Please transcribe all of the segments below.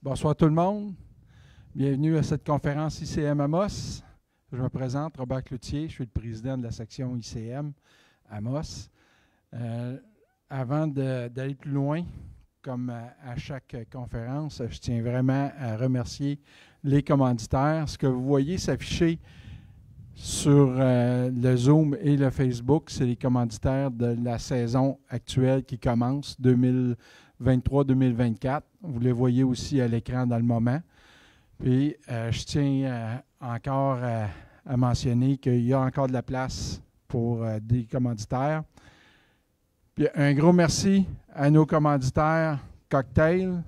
Bonsoir tout le monde. Bienvenue à cette conférence ICM Amos. Je me présente, Robert Cloutier, je suis le président de la section ICM Amos. Avant d'aller plus loin, comme à chaque conférence, je tiens vraiment à remercier les commanditaires. Ce que vous voyez s'afficher sur le Zoom et le Facebook, c'est les commanditaires de la saison actuelle qui commence, 2023-2024. Vous les voyez aussi à l'écran dans le moment. Puis, je tiens encore à mentionner qu'il y a encore de la place pour des commanditaires. Puis, un gros merci à nos commanditaires Cocktail,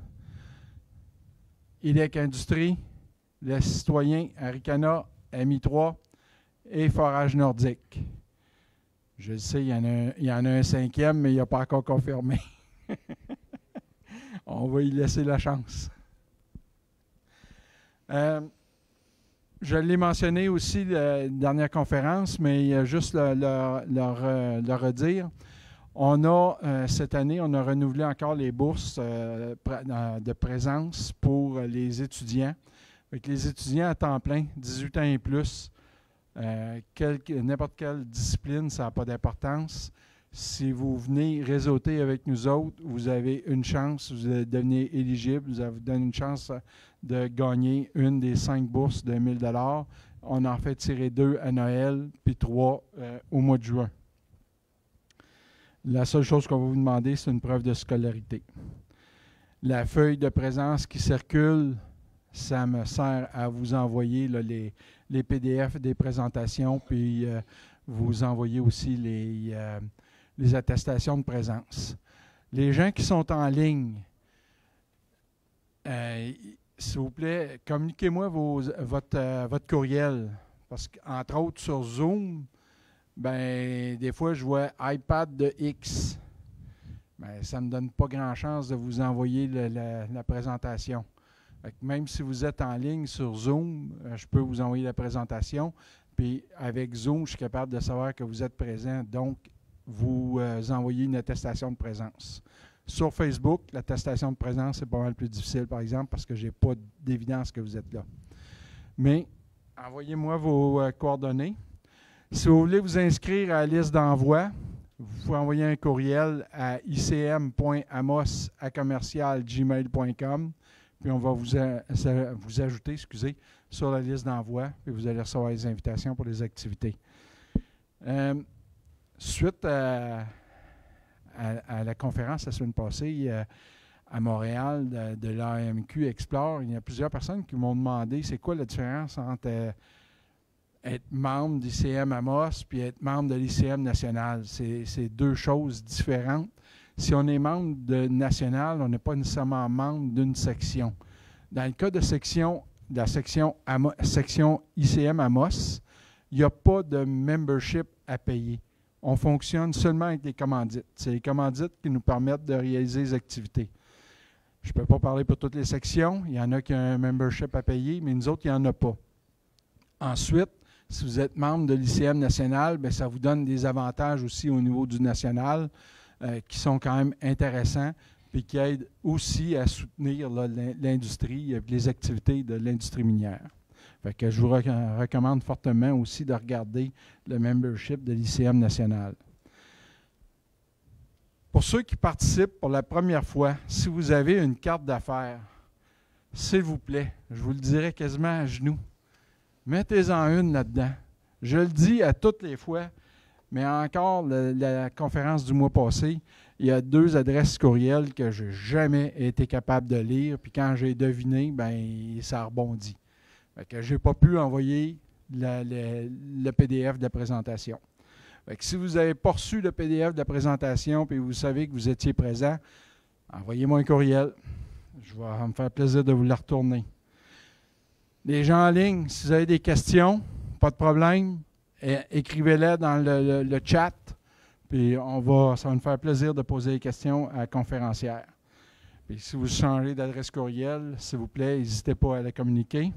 IDEC Industrie, Les Citoyens, Aricana, MI3 et Forage Nordique. Je le sais, il y en a un cinquième, mais il n'a pas encore confirmé. On va y laisser la chance. Je l'ai mentionné aussi la dernière conférence, mais juste le redire. On a, cette année, on a renouvelé encore les bourses de présence pour les étudiants. Avec les étudiants à temps plein, 18 ans et plus, n'importe quelle discipline, ça n'a pas d'importance. Si vous venez réseauter avec nous autres, vous avez une chance, vous devenez éligible, ça vous donne une chance de gagner une des 5 bourses de 1 000 $. On en fait tirer 2 à Noël, puis 3 au mois de juin. La seule chose qu'on va vous demander, c'est une preuve de scolarité. La feuille de présence qui circule, ça me sert à vous envoyer là, les PDF des présentations, puis vous envoyer aussi les attestations de présence. Les gens qui sont en ligne, s'il vous plaît, communiquez-moi votre courriel. Parce qu'entre autres, sur Zoom, des fois, je vois iPad de X. Ça ne me donne pas grand chance de vous envoyer la présentation. Même si vous êtes en ligne sur Zoom, je peux vous envoyer la présentation. Puis avec Zoom, je suis capable de savoir que vous êtes présent. Donc, vous envoyez une attestation de présence. Sur Facebook, l'attestation de présence, c'est pas mal plus difficile, par exemple, parce que je n'ai pas d'évidence que vous êtes là. Mais, envoyez-moi vos coordonnées. Si vous voulez vous inscrire à la liste d'envoi, vous pouvez envoyer un courriel à icm.amos@gmail.com, puis on va vous ajouter, sur la liste d'envoi, puis vous allez recevoir les invitations pour les activités. Suite à la conférence la semaine passée à Montréal de l'AMQ Explore, il y a plusieurs personnes qui m'ont demandé c'est quoi la différence entre être membre d'ICM Amos puis être membre de l'ICM national. C'est deux choses différentes. Si on est membre de national, on n'est pas nécessairement membre d'une section. Dans le cas de la section ICM Amos, il n'y a pas de membership à payer. On fonctionne seulement avec les commandites. C'est les commandites qui nous permettent de réaliser les activités. Je ne peux pas parler pour toutes les sections. Il y en a qui ont un membership à payer, mais nous autres, il n'y en a pas. Ensuite, si vous êtes membre de l'ICM national, ça vous donne des avantages aussi au niveau du national qui sont quand même intéressants et qui aident aussi à soutenir l'industrie et les activités de l'industrie minière. Fait que je vous recommande fortement aussi de regarder le membership de l'ICM national. Pour ceux qui participent pour la première fois, si vous avez une carte d'affaires, s'il vous plaît, je vous le dirai quasiment à genoux, mettez-en une là-dedans. Je le dis à toutes les fois, mais encore, la conférence du mois passé, il y a 2 adresses courriel que je n'ai jamais été capable de lire, puis quand j'ai deviné, ça rebondit. Je n'ai pas pu envoyer le PDF de la présentation. Si vous n'avez pas reçu le PDF de la présentation et vous savez que vous étiez présent, envoyez-moi un courriel. Je vais me faire plaisir de vous la retourner. Les gens en ligne, si vous avez des questions, pas de problème, écrivez-les dans le chat. Puis ça va me faire plaisir de poser des questions à la conférencière. Puis si vous changez d'adresse courriel, s'il vous plaît, n'hésitez pas à la communiquer.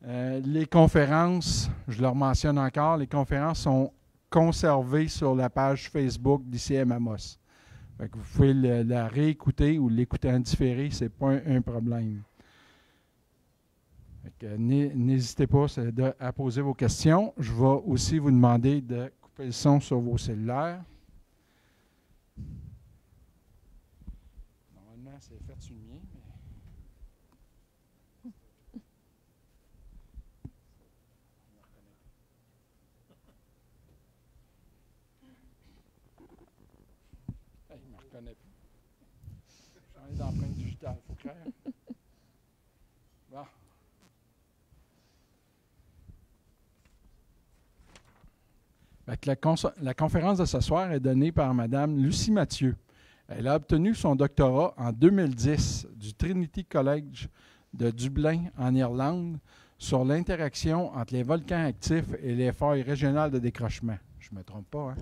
Les conférences, je leur mentionne encore, les conférences sont conservées sur la page Facebook d'ICM Amos. Fait que vous pouvez la réécouter ou l'écouter en différé, ce n'est pas un problème. N'hésitez pas à poser vos questions. Je vais aussi vous demander de couper le son sur vos cellulaires. Normalement, c'est fait sur le mien. Il ne me reconnaît plus. J'en ai d'empreinte digitale, il faut clair. Bon. La conférence de ce soir est donnée par Mme Lucie Mathieu. Elle a obtenu son doctorat en 2010 du Trinity College de Dublin, en Irlande, sur l'interaction entre les volcans actifs et les failles régionales de décrochement. Je ne me trompe pas, hein?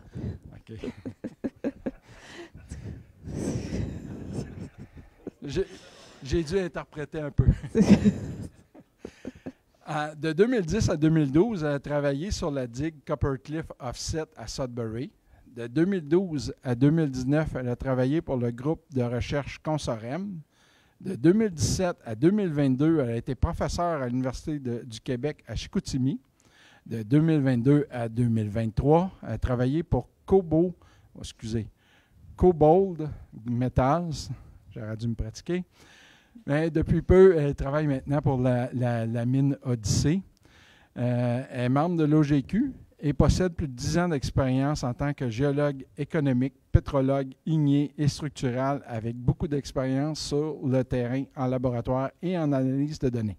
OK. J'ai dû interpréter un peu. De 2010 à 2012, elle a travaillé sur la digue Coppercliff Offset à Sudbury. De 2012 à 2019, elle a travaillé pour le groupe de recherche Consorem. De 2017 à 2022, elle a été professeure à l'Université du Québec à Chicoutimi. De 2022 à 2023, elle a travaillé pour Cobalt Metals. J'aurais dû me pratiquer. Mais depuis peu, elle travaille maintenant pour la mine Odyssée. Elle est membre de l'OGQ et possède plus de 10 ans d'expérience en tant que géologue économique, pétrologue, ignier et structural, avec beaucoup d'expérience sur le terrain, en laboratoire et en analyse de données.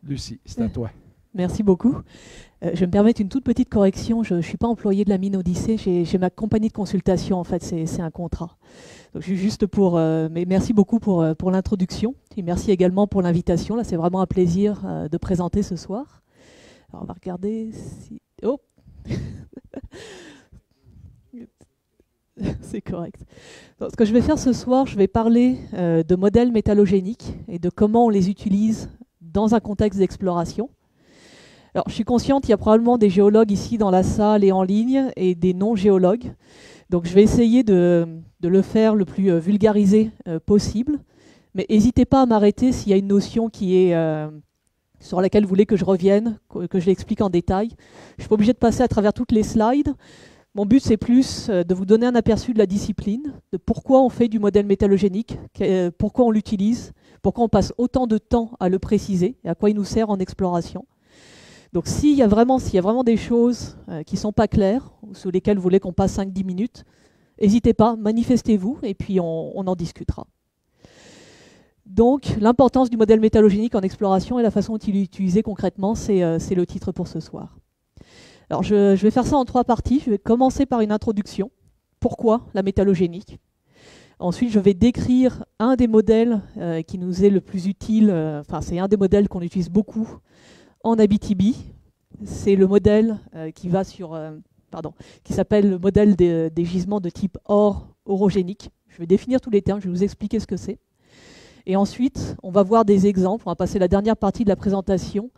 Lucie, c'est à toi. Merci beaucoup. Je vais me permettre une toute petite correction. Je ne suis pas employé de la mine Odyssée. J'ai ma compagnie de consultation, en fait, c'est un contrat. Donc, juste mais merci beaucoup pour l'introduction. Et merci également pour l'invitation. Là, c'est vraiment un plaisir de présenter ce soir. Alors, on va regarder si... Oh c'est correct. Donc, ce que je vais faire ce soir, je vais parler de modèles métallogéniques et de comment on les utilise dans un contexte d'exploration. Alors, je suis consciente qu'il y a probablement des géologues ici dans la salle et en ligne et des non-géologues. Donc, je vais essayer de le faire le plus vulgarisé possible. Mais n'hésitez pas à m'arrêter s'il y a une notion qui est, sur laquelle vous voulez que je revienne, que je l'explique en détail. Je ne suis pas obligée de passer à travers toutes les slides. Mon but, c'est plus de vous donner un aperçu de la discipline, de pourquoi on fait du modèle métallogénique, pourquoi on l'utilise, pourquoi on passe autant de temps à le préciser et à quoi il nous sert en exploration. Donc s'il y a vraiment des choses qui ne sont pas claires, ou sur lesquelles vous voulez qu'on passe 5-10 minutes, n'hésitez pas, manifestez-vous et puis on en discutera. Donc l'importance du modèle métallogénique en exploration et la façon dont il est utilisé concrètement, c'est le titre pour ce soir. Alors je vais faire ça en 3 parties. Je vais commencer par une introduction. Pourquoi la métallogénique? Ensuite, je vais décrire un des modèles qui nous est le plus utile. C'est un des modèles qu'on utilise beaucoup en Abitibi. C'est le modèle qui s'appelle le modèle des gisements de type or orogénique. Je vais définir tous les termes, je vais vous expliquer ce que c'est. Et ensuite, on va voir des exemples. On va passer la dernière partie de la présentation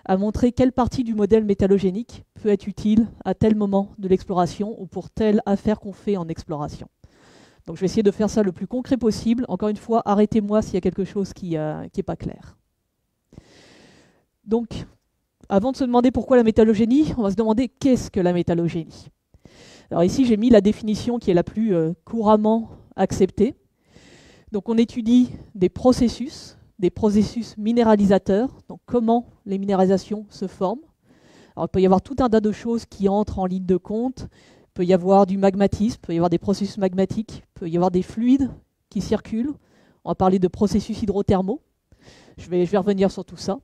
à montrer quelle partie du modèle métallogénique peut être utile à tel moment de l'exploration ou pour telle affaire qu'on fait en exploration. Donc je vais essayer de faire ça le plus concret possible. Encore une fois, arrêtez-moi s'il y a quelque chose qui n'est pas clair. Donc, avant de se demander pourquoi la métallogénie, on va se demander qu'est-ce que la métallogénie. Alors ici, j'ai mis la définition qui est la plus couramment acceptée. Donc on étudie des processus minéralisateurs, donc comment les minéralisations se forment. Alors il peut y avoir tout un tas de choses qui entrent en ligne de compte. Il peut y avoir du magmatisme, il peut y avoir des processus magmatiques, il peut y avoir des fluides qui circulent. On va parler de processus hydrothermaux. Je vais revenir sur tout ça.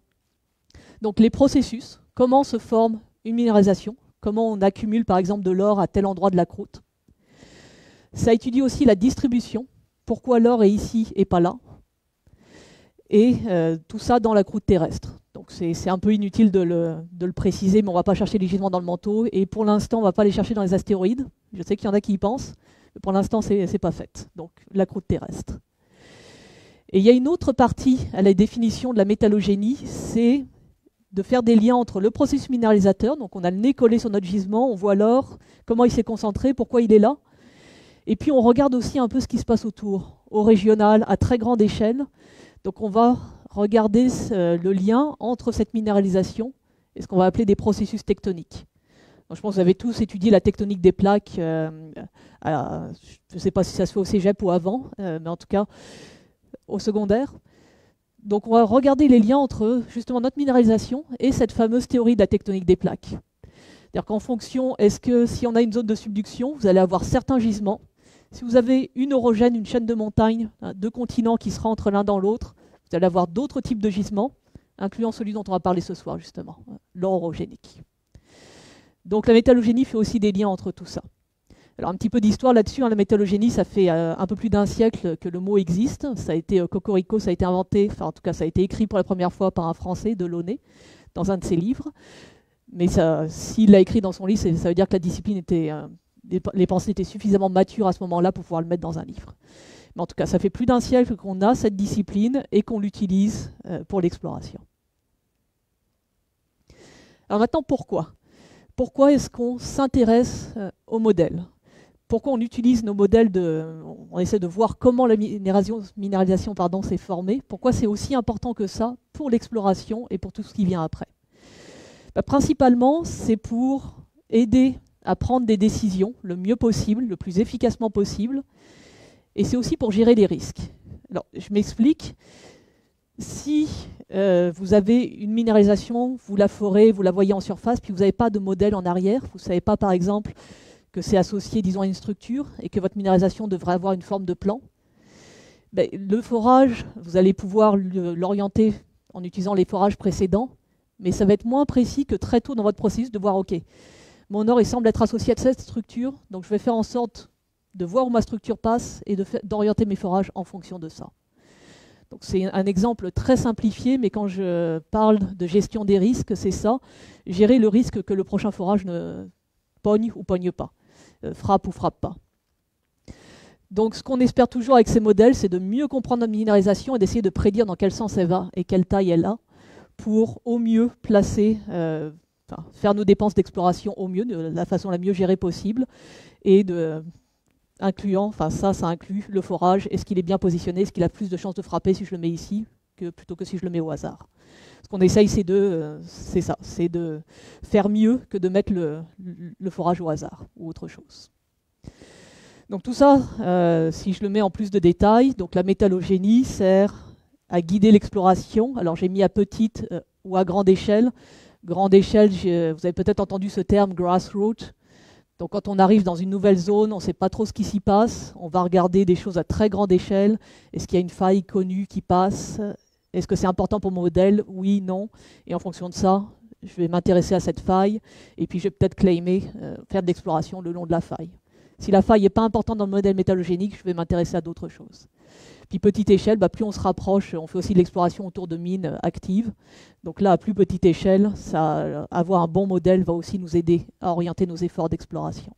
Donc les processus, comment se forme une minéralisation, comment on accumule par exemple de l'or à tel endroit de la croûte. Ça étudie aussi la distribution, pourquoi l'or est ici et pas là. Et tout ça dans la croûte terrestre. Donc c'est un peu inutile de le préciser, mais on ne va pas chercher les gisements dans le manteau. Et pour l'instant, on ne va pas les chercher dans les astéroïdes. Je sais qu'il y en a qui y pensent, mais pour l'instant, ce n'est pas fait. Donc la croûte terrestre. Et il y a une autre partie à la définition de la métallogénie, c'est de faire des liens entre le processus minéralisateur, donc on a le nez collé sur notre gisement, on voit l'or, comment il s'est concentré, pourquoi il est là, Et puis on regarde aussi un peu ce qui se passe autour, au régional, à très grande échelle. Donc on va regarder le lien entre cette minéralisation et ce qu'on va appeler des processus tectoniques. Donc je pense que vous avez tous étudié la tectonique des plaques. Je ne sais pas si ça se fait au cégep ou avant, mais en tout cas au secondaire. Donc on va regarder les liens entre justement notre minéralisation et cette fameuse théorie de la tectonique des plaques. C'est-à-dire qu'en fonction, est-ce que si on a une zone de subduction, vous allez avoir certains gisements. Si vous avez une orogène, une chaîne de montagnes, deux continents qui se rentrent l'un dans l'autre, vous allez avoir d'autres types de gisements, incluant celui dont on va parler ce soir justement, l'orogénique. Donc la métallogénie fait aussi des liens entre tout ça. Alors un petit peu d'histoire là-dessus, la métallogénie, ça fait un peu plus d'un siècle que le mot existe. Ça a été Cocorico, ça a été inventé, enfin en tout cas ça a été écrit pour la première fois par un Français, Delaunay, dans un de ses livres. Mais s'il l'a écrit dans son livre, ça veut dire que la discipline était, les pensées étaient suffisamment matures à ce moment-là pour pouvoir le mettre dans un livre. Mais en tout cas, ça fait plus d'un siècle qu'on a cette discipline et qu'on l'utilise pour l'exploration. Alors maintenant, pourquoi ? Pourquoi est-ce qu'on s'intéresse aux modèles ? Pourquoi on utilise nos modèles on essaie de voir comment la minéralisation s'est formée ? Pourquoi c'est aussi important que ça pour l'exploration et pour tout ce qui vient après ? Principalement, c'est pour aider à prendre des décisions le mieux possible, le plus efficacement possible, et c'est aussi pour gérer les risques. Alors, je m'explique. Si vous avez une minéralisation, vous la forez, vous la voyez en surface, puis vous n'avez pas de modèle en arrière, vous ne savez pas par exemple que c'est associé, disons, à une structure et que votre minéralisation devrait avoir une forme de plan, le forage, vous allez pouvoir l'orienter en utilisant les forages précédents, mais ça va être moins précis que très tôt dans votre processus de voir, ok, mon or il semble être associé à cette structure, donc je vais faire en sorte de voir où ma structure passe et d'orienter mes forages en fonction de ça. Donc c'est un exemple très simplifié, mais quand je parle de gestion des risques, c'est ça, gérer le risque que le prochain forage ne pogne ou pogne pas, frappe ou frappe pas. Donc ce qu'on espère toujours avec ces modèles, c'est de mieux comprendre notre minéralisation et d'essayer de prédire dans quel sens elle va et quelle taille elle a, pour au mieux placer, faire nos dépenses d'exploration au mieux, de la façon la mieux gérée possible, et ça inclut le forage, est-ce qu'il est bien positionné, est-ce qu'il a plus de chances de frapper si je le mets ici, plutôt que si je le mets au hasard. Ce qu'on essaye, c'est de faire mieux que de mettre le forage au hasard, ou autre chose. Donc tout ça, si je le mets en plus de détails, donc la métallogénie sert à guider l'exploration. Alors j'ai mis à petite ou à grande échelle. Grande échelle, vous avez peut-être entendu ce terme grassroots. Donc quand on arrive dans une nouvelle zone, on ne sait pas trop ce qui s'y passe. On va regarder des choses à très grande échelle. Est-ce qu'il y a une faille connue qui passe ? Est-ce que c'est important pour mon modèle ? Oui, non. Et en fonction de ça, je vais m'intéresser à cette faille. Et puis je vais peut-être faire de l'exploration le long de la faille. Si la faille n'est pas importante dans le modèle métallogénique, je vais m'intéresser à d'autres choses. Puis petite échelle, plus on se rapproche, on fait aussi de l'exploration autour de mines actives. Donc là, à plus petite échelle, avoir un bon modèle va aussi nous aider à orienter nos efforts d'exploration.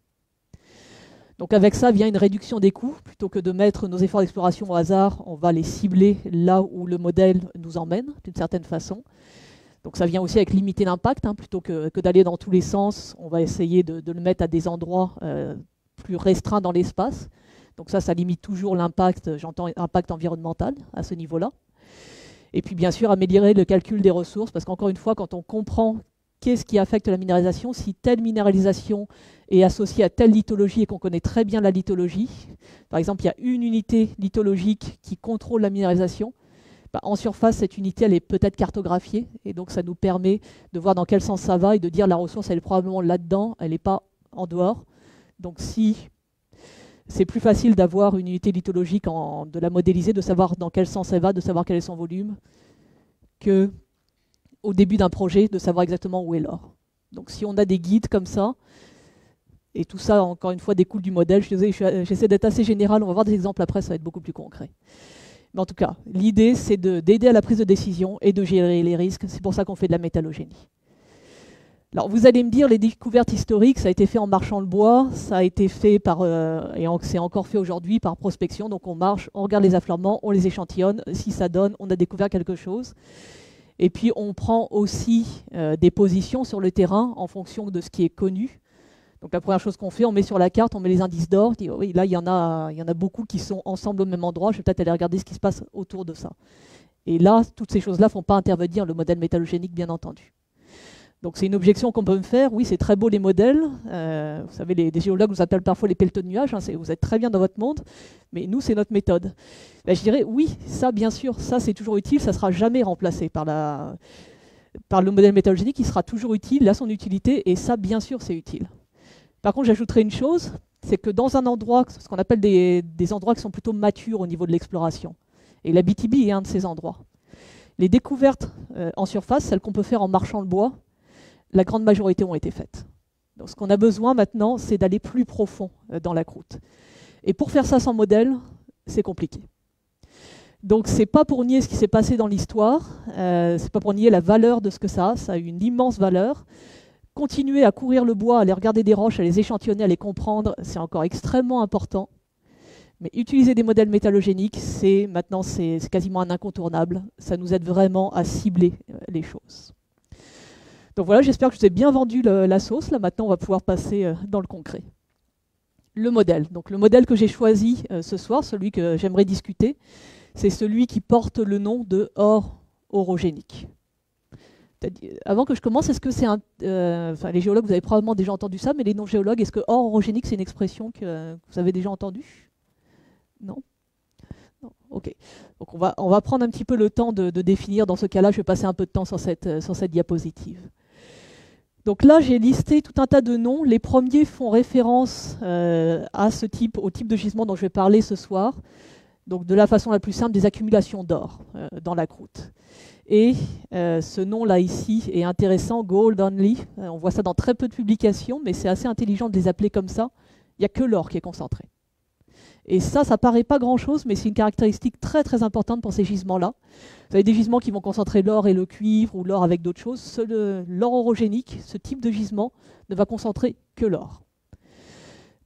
Donc avec ça vient une réduction des coûts. Plutôt que de mettre nos efforts d'exploration au hasard, on va les cibler là où le modèle nous emmène, d'une certaine façon. Donc ça vient aussi avec limiter l'impact. Plutôt que d'aller dans tous les sens, on va essayer de le mettre à des endroits plus restreints dans l'espace. Donc ça limite toujours l'impact, j'entends impact environnemental à ce niveau-là. Et puis bien sûr, améliorer le calcul des ressources, parce qu'encore une fois, quand on comprend qu'est-ce qui affecte la minéralisation, si telle minéralisation est associée à telle lithologie et qu'on connaît très bien la lithologie, par exemple, il y a une unité lithologique qui contrôle la minéralisation, en surface, cette unité, elle est peut-être cartographiée, et donc ça nous permet de voir dans quel sens ça va et de dire la ressource, elle est probablement là-dedans, elle n'est pas en dehors. Donc si c'est plus facile d'avoir une unité lithologique, de la modéliser, de savoir dans quel sens elle va, de savoir quel est son volume, qu'au début d'un projet, de savoir exactement où est l'or. Donc si on a des guides comme ça, et tout ça, encore une fois, découle du modèle, j'essaie d'être assez général, on va voir des exemples après, ça va être beaucoup plus concret. Mais en tout cas, l'idée, c'est d'aider à la prise de décision et de gérer les risques. C'est pour ça qu'on fait de la métallogénie. Alors vous allez me dire, les découvertes historiques, ça a été fait en marchant le bois, ça a été fait et c'est encore fait aujourd'hui par prospection. Donc on marche, on regarde les affleurements, on les échantillonne. Si ça donne, on a découvert quelque chose. Et puis on prend aussi des positions sur le terrain en fonction de ce qui est connu. Donc la première chose qu'on fait, on met sur la carte, on met les indices d'or, on dit oh oui, là il y en a beaucoup qui sont ensemble au même endroit, je vais peut-être aller regarder ce qui se passe autour de ça. Et là, toutes ces choses-là ne font pas intervenir le modèle métallogénique, bien entendu. Donc c'est une objection qu'on peut me faire. Oui, c'est très beau les modèles. Vous savez, des géologues nous appellent parfois les pelleteux de nuages. Hein, vous êtes très bien dans votre monde, mais nous, c'est notre méthode. Ben, je dirais oui, ça, bien sûr, ça c'est toujours utile. Ça ne sera jamais remplacé par le modèle métallogénique. Il sera toujours utile, il a son utilité, et ça, bien sûr, c'est utile. Par contre, j'ajouterai une chose, c'est que dans un endroit, ce qu'on appelle des endroits qui sont plutôt matures au niveau de l'exploration, et la BTB est un de ces endroits. Les découvertes en surface, celles qu'on peut faire en marchant le bois, la grande majorité ont été faites. Donc ce qu'on a besoin maintenant, c'est d'aller plus profond dans la croûte. Et pour faire ça sans modèle, c'est compliqué. Donc c'est pas pour nier ce qui s'est passé dans l'histoire, c'est pas pour nier la valeur de ce que ça a une immense valeur. Continuer à courir le bois, à aller regarder des roches, à les échantillonner, à les comprendre, c'est encore extrêmement important. Mais utiliser des modèles métallogéniques, maintenant c'est quasiment un incontournable. Ça nous aide vraiment à cibler les choses. Donc voilà, j'espère que je vous ai bien vendu la sauce. Là maintenant, on va pouvoir passer dans le concret. Le modèle. Donc le modèle que j'ai choisi ce soir, celui que j'aimerais discuter, c'est celui qui porte le nom de or orogénique. Avant que je commence, est-ce que c'est les géologues, vous avez probablement déjà entendu ça, mais les non-géologues, est-ce que or orogénique, c'est une expression que vous avez déjà entendue? Non? Non. Ok. Donc on va prendre un petit peu le temps de définir. Dans ce cas-là, je vais passer un peu de temps sur cette diapositive. Donc là, j'ai listé tout un tas de noms. Les premiers font référence au type de gisement dont je vais parler ce soir. Donc de la façon la plus simple, des accumulations d'or dans la croûte. Et ce nom-là ici est intéressant, gold only. On voit ça dans très peu de publications, mais c'est assez intelligent de les appeler comme ça. Il n'y a que l'or qui est concentré. Et ça paraît pas grand-chose, mais c'est une caractéristique très très importante pour ces gisements-là. Vous avez des gisements qui vont concentrer l'or et le cuivre, ou l'or avec d'autres choses. L'or orogénique, ce type de gisement, ne va concentrer que l'or.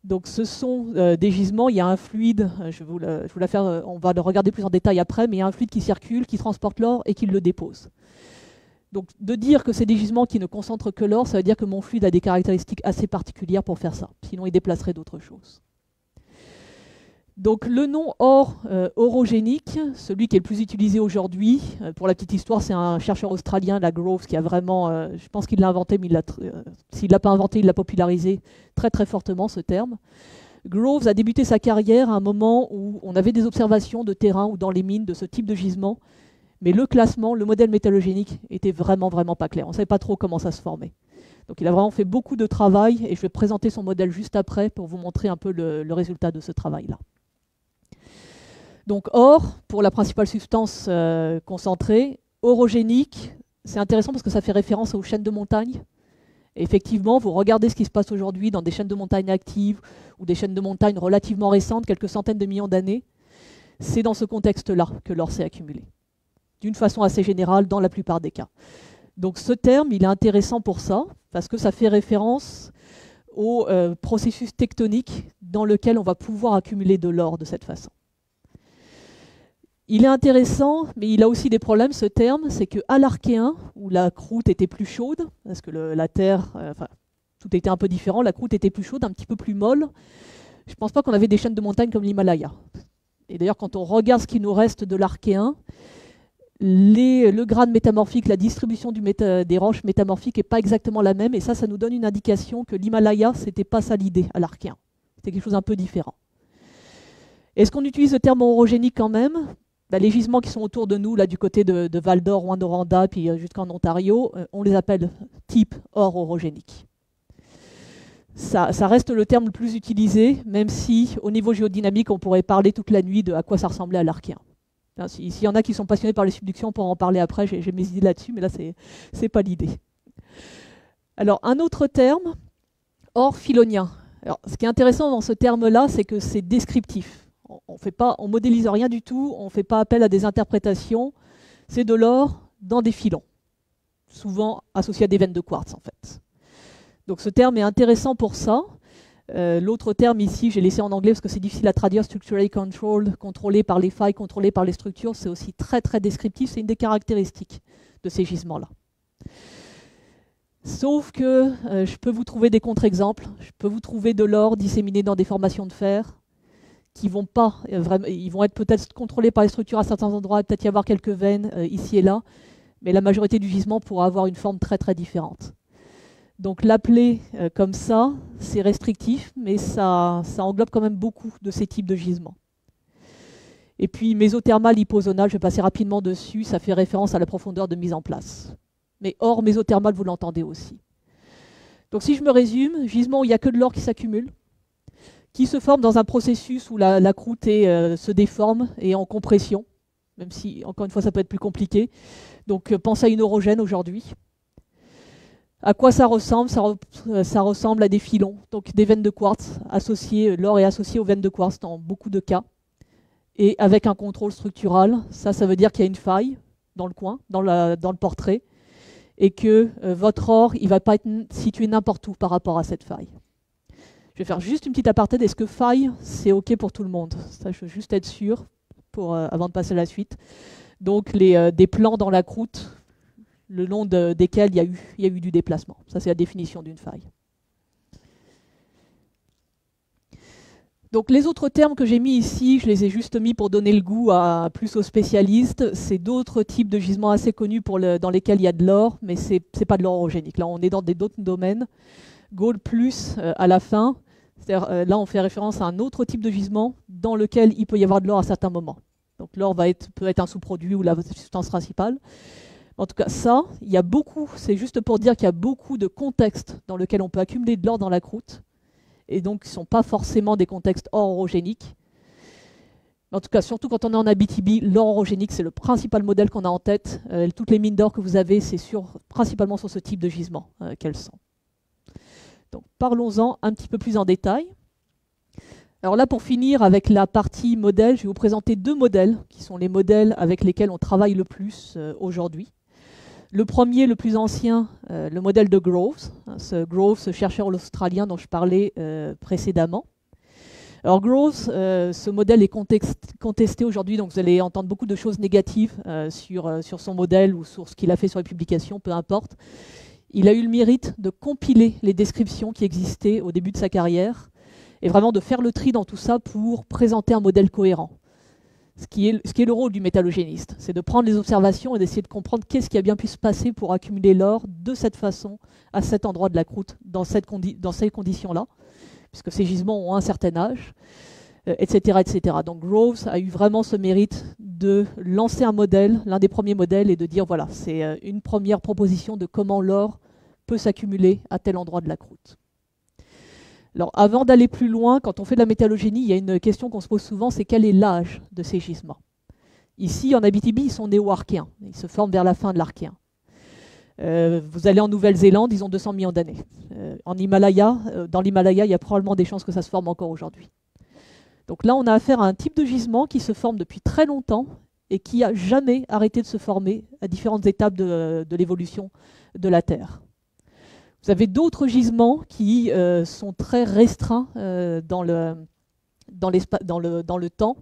Donc ce sont des gisements, il y a un fluide, on va le regarder plus en détail après, mais il y a un fluide qui circule, qui transporte l'or et qui le dépose. Donc de dire que c'est des gisements qui ne concentrent que l'or, ça veut dire que mon fluide a des caractéristiques assez particulières pour faire ça. Sinon il déplacerait d'autres choses. Donc le nom or orogénique, celui qui est le plus utilisé aujourd'hui, pour la petite histoire, c'est un chercheur australien, la Groves, qui a vraiment, je pense qu'il l'a inventé, mais s'il ne l'a pas inventé, il l'a popularisé très très fortement, ce terme. Groves a débuté sa carrière à un moment où on avait des observations de terrain ou dans les mines de ce type de gisement, mais le classement, le modèle métallogénique était vraiment vraiment pas clair. On ne savait pas trop comment ça se formait. Donc il a vraiment fait beaucoup de travail, et je vais présenter son modèle juste après pour vous montrer un peu le résultat de ce travail-là. Donc or, pour la principale substance concentrée, orogénique, c'est intéressant parce que ça fait référence aux chaînes de montagne. Et effectivement, vous regardez ce qui se passe aujourd'hui dans des chaînes de montagne actives ou des chaînes de montagne relativement récentes, quelques centaines de millions d'années, c'est dans ce contexte-là que l'or s'est accumulé, d'une façon assez générale dans la plupart des cas. Donc ce terme, il est intéressant pour ça, parce que ça fait référence au processus tectonique dans lequel on va pouvoir accumuler de l'or de cette façon. Il est intéressant, mais il a aussi des problèmes, ce terme, c'est qu'à l'Archéen, où la croûte était plus chaude, parce que la Terre, tout était un peu différent, la croûte était plus chaude, un petit peu plus molle, je ne pense pas qu'on avait des chaînes de montagne comme l'Himalaya. Et d'ailleurs, quand on regarde ce qui nous reste de l'Archéen, le grade métamorphique, la distribution des roches métamorphiques n'est pas exactement la même, et ça nous donne une indication que l'Himalaya, ce n'était pas ça l'idée à l'Archéen. C'était quelque chose un peu différent. Est-ce qu'on utilise le terme orogénique quand même ? Les gisements qui sont autour de nous, là du côté de Val d'Or, Rouyn-Noranda, puis jusqu'en Ontario, on les appelle type or orogénique. Ça reste le terme le plus utilisé, même si au niveau géodynamique, on pourrait parler toute la nuit de à quoi ça ressemblait à l'Archéen. S'il y en a qui sont passionnés par les subductions, on pourra en parler après, j'ai mes idées là-dessus, mais là, c'est pas l'idée. Alors, un autre terme, or philonien. Alors, ce qui est intéressant dans ce terme-là, c'est que c'est descriptif. On modélise rien du tout, on ne fait pas appel à des interprétations. C'est de l'or dans des filons, souvent associés à des veines de quartz en fait. Donc ce terme est intéressant pour ça. L'autre terme ici, j'ai laissé en anglais parce que c'est difficile à traduire, structurally controlled, contrôlé par les failles, contrôlé par les structures, c'est aussi très très descriptif, c'est une des caractéristiques de ces gisements-là. Sauf que je peux vous trouver des contre-exemples. Je peux vous trouver de l'or disséminé dans des formations de fer qui vont pas vraiment, ils vont être peut-être contrôlés par les structures à certains endroits, peut-être y avoir quelques veines ici et là, mais la majorité du gisement pourra avoir une forme très très différente. Donc l'appeler comme ça, c'est restrictif, mais ça englobe quand même beaucoup de ces types de gisements. Et puis mésothermal, hypozonal, je vais passer rapidement dessus, ça fait référence à la profondeur de mise en place. Mais hors mésothermal, vous l'entendez aussi. Donc si je me résume, gisement où il n'y a que de l'or qui s'accumule, qui se forme dans un processus où la croûte se déforme et en compression, même si, encore une fois, ça peut être plus compliqué. Donc pensez à une orogène aujourd'hui. À quoi ça ressemble? Ça ressemble à des filons, donc des veines de quartz associées, l'or est associé aux veines de quartz dans beaucoup de cas. Et avec un contrôle structural, ça veut dire qu'il y a une faille dans le coin, dans le portrait, et que votre or, il ne va pas être situé n'importe où par rapport à cette faille. Je vais faire juste une petite aparté. Est-ce que faille, c'est OK pour tout le monde? Ça, je veux juste être sûr avant de passer à la suite. Donc, des plans dans la croûte, le long desquels il y a eu du déplacement. Ça, c'est la définition d'une faille. Donc, les autres termes que j'ai mis ici, je les ai juste mis pour donner le goût plus aux spécialistes. C'est d'autres types de gisements assez connus dans lesquels il y a de l'or, mais ce n'est pas de l'or orogénique. Là, on est dans d'autres domaines. Gold plus à la fin. Là, on fait référence à un autre type de gisement dans lequel il peut y avoir de l'or à certains moments. Donc l'or peut être un sous-produit ou la substance principale. En tout cas, ça, il y a beaucoup, c'est juste pour dire qu'il y a beaucoup de contextes dans lesquels on peut accumuler de l'or dans la croûte, et donc ce ne sont pas forcément des contextes or orogéniques. En tout cas, surtout quand on est en Abitibi, l'or orogénique, c'est le principal modèle qu'on a en tête. Toutes les mines d'or que vous avez, c'est principalement sur ce type de gisement qu'elles sont. Donc parlons-en un petit peu plus en détail. Alors là, pour finir avec la partie modèle, je vais vous présenter deux modèles qui sont les modèles avec lesquels on travaille le plus aujourd'hui. Le premier, le plus ancien, le modèle de Groves. Groves, ce chercheur australien dont je parlais précédemment. Alors Groves, ce modèle est contesté aujourd'hui, donc vous allez entendre beaucoup de choses négatives sur son modèle ou sur ce qu'il a fait sur les publications, peu importe. Il a eu le mérite de compiler les descriptions qui existaient au début de sa carrière et vraiment de faire le tri dans tout ça pour présenter un modèle cohérent. Ce qui est le rôle du métallogéniste, c'est de prendre les observations et d'essayer de comprendre qu'est-ce qui a bien pu se passer pour accumuler l'or de cette façon, à cet endroit de la croûte, dans ces conditions-là, puisque ces gisements ont un certain âge, etc., etc. Donc Groves a eu vraiment ce mérite de lancer un modèle, l'un des premiers modèles, et de dire voilà, c'est une première proposition de comment l'or peut s'accumuler à tel endroit de la croûte. Alors avant d'aller plus loin, quand on fait de la métallogénie, il y a une question qu'on se pose souvent, c'est quel est l'âge de ces gisements? Ici, en Abitibi, ils sont néo-archéens, ils se forment vers la fin de l'Archéen. Vous allez en Nouvelle-Zélande, ils ont 200 millions d'années. Dans l'Himalaya, il y a probablement des chances que ça se forme encore aujourd'hui. Donc là, on a affaire à un type de gisement qui se forme depuis très longtemps et qui n'a jamais arrêté de se former à différentes étapes de l'évolution de la Terre. Vous avez d'autres gisements qui sont très restreints dans le temps.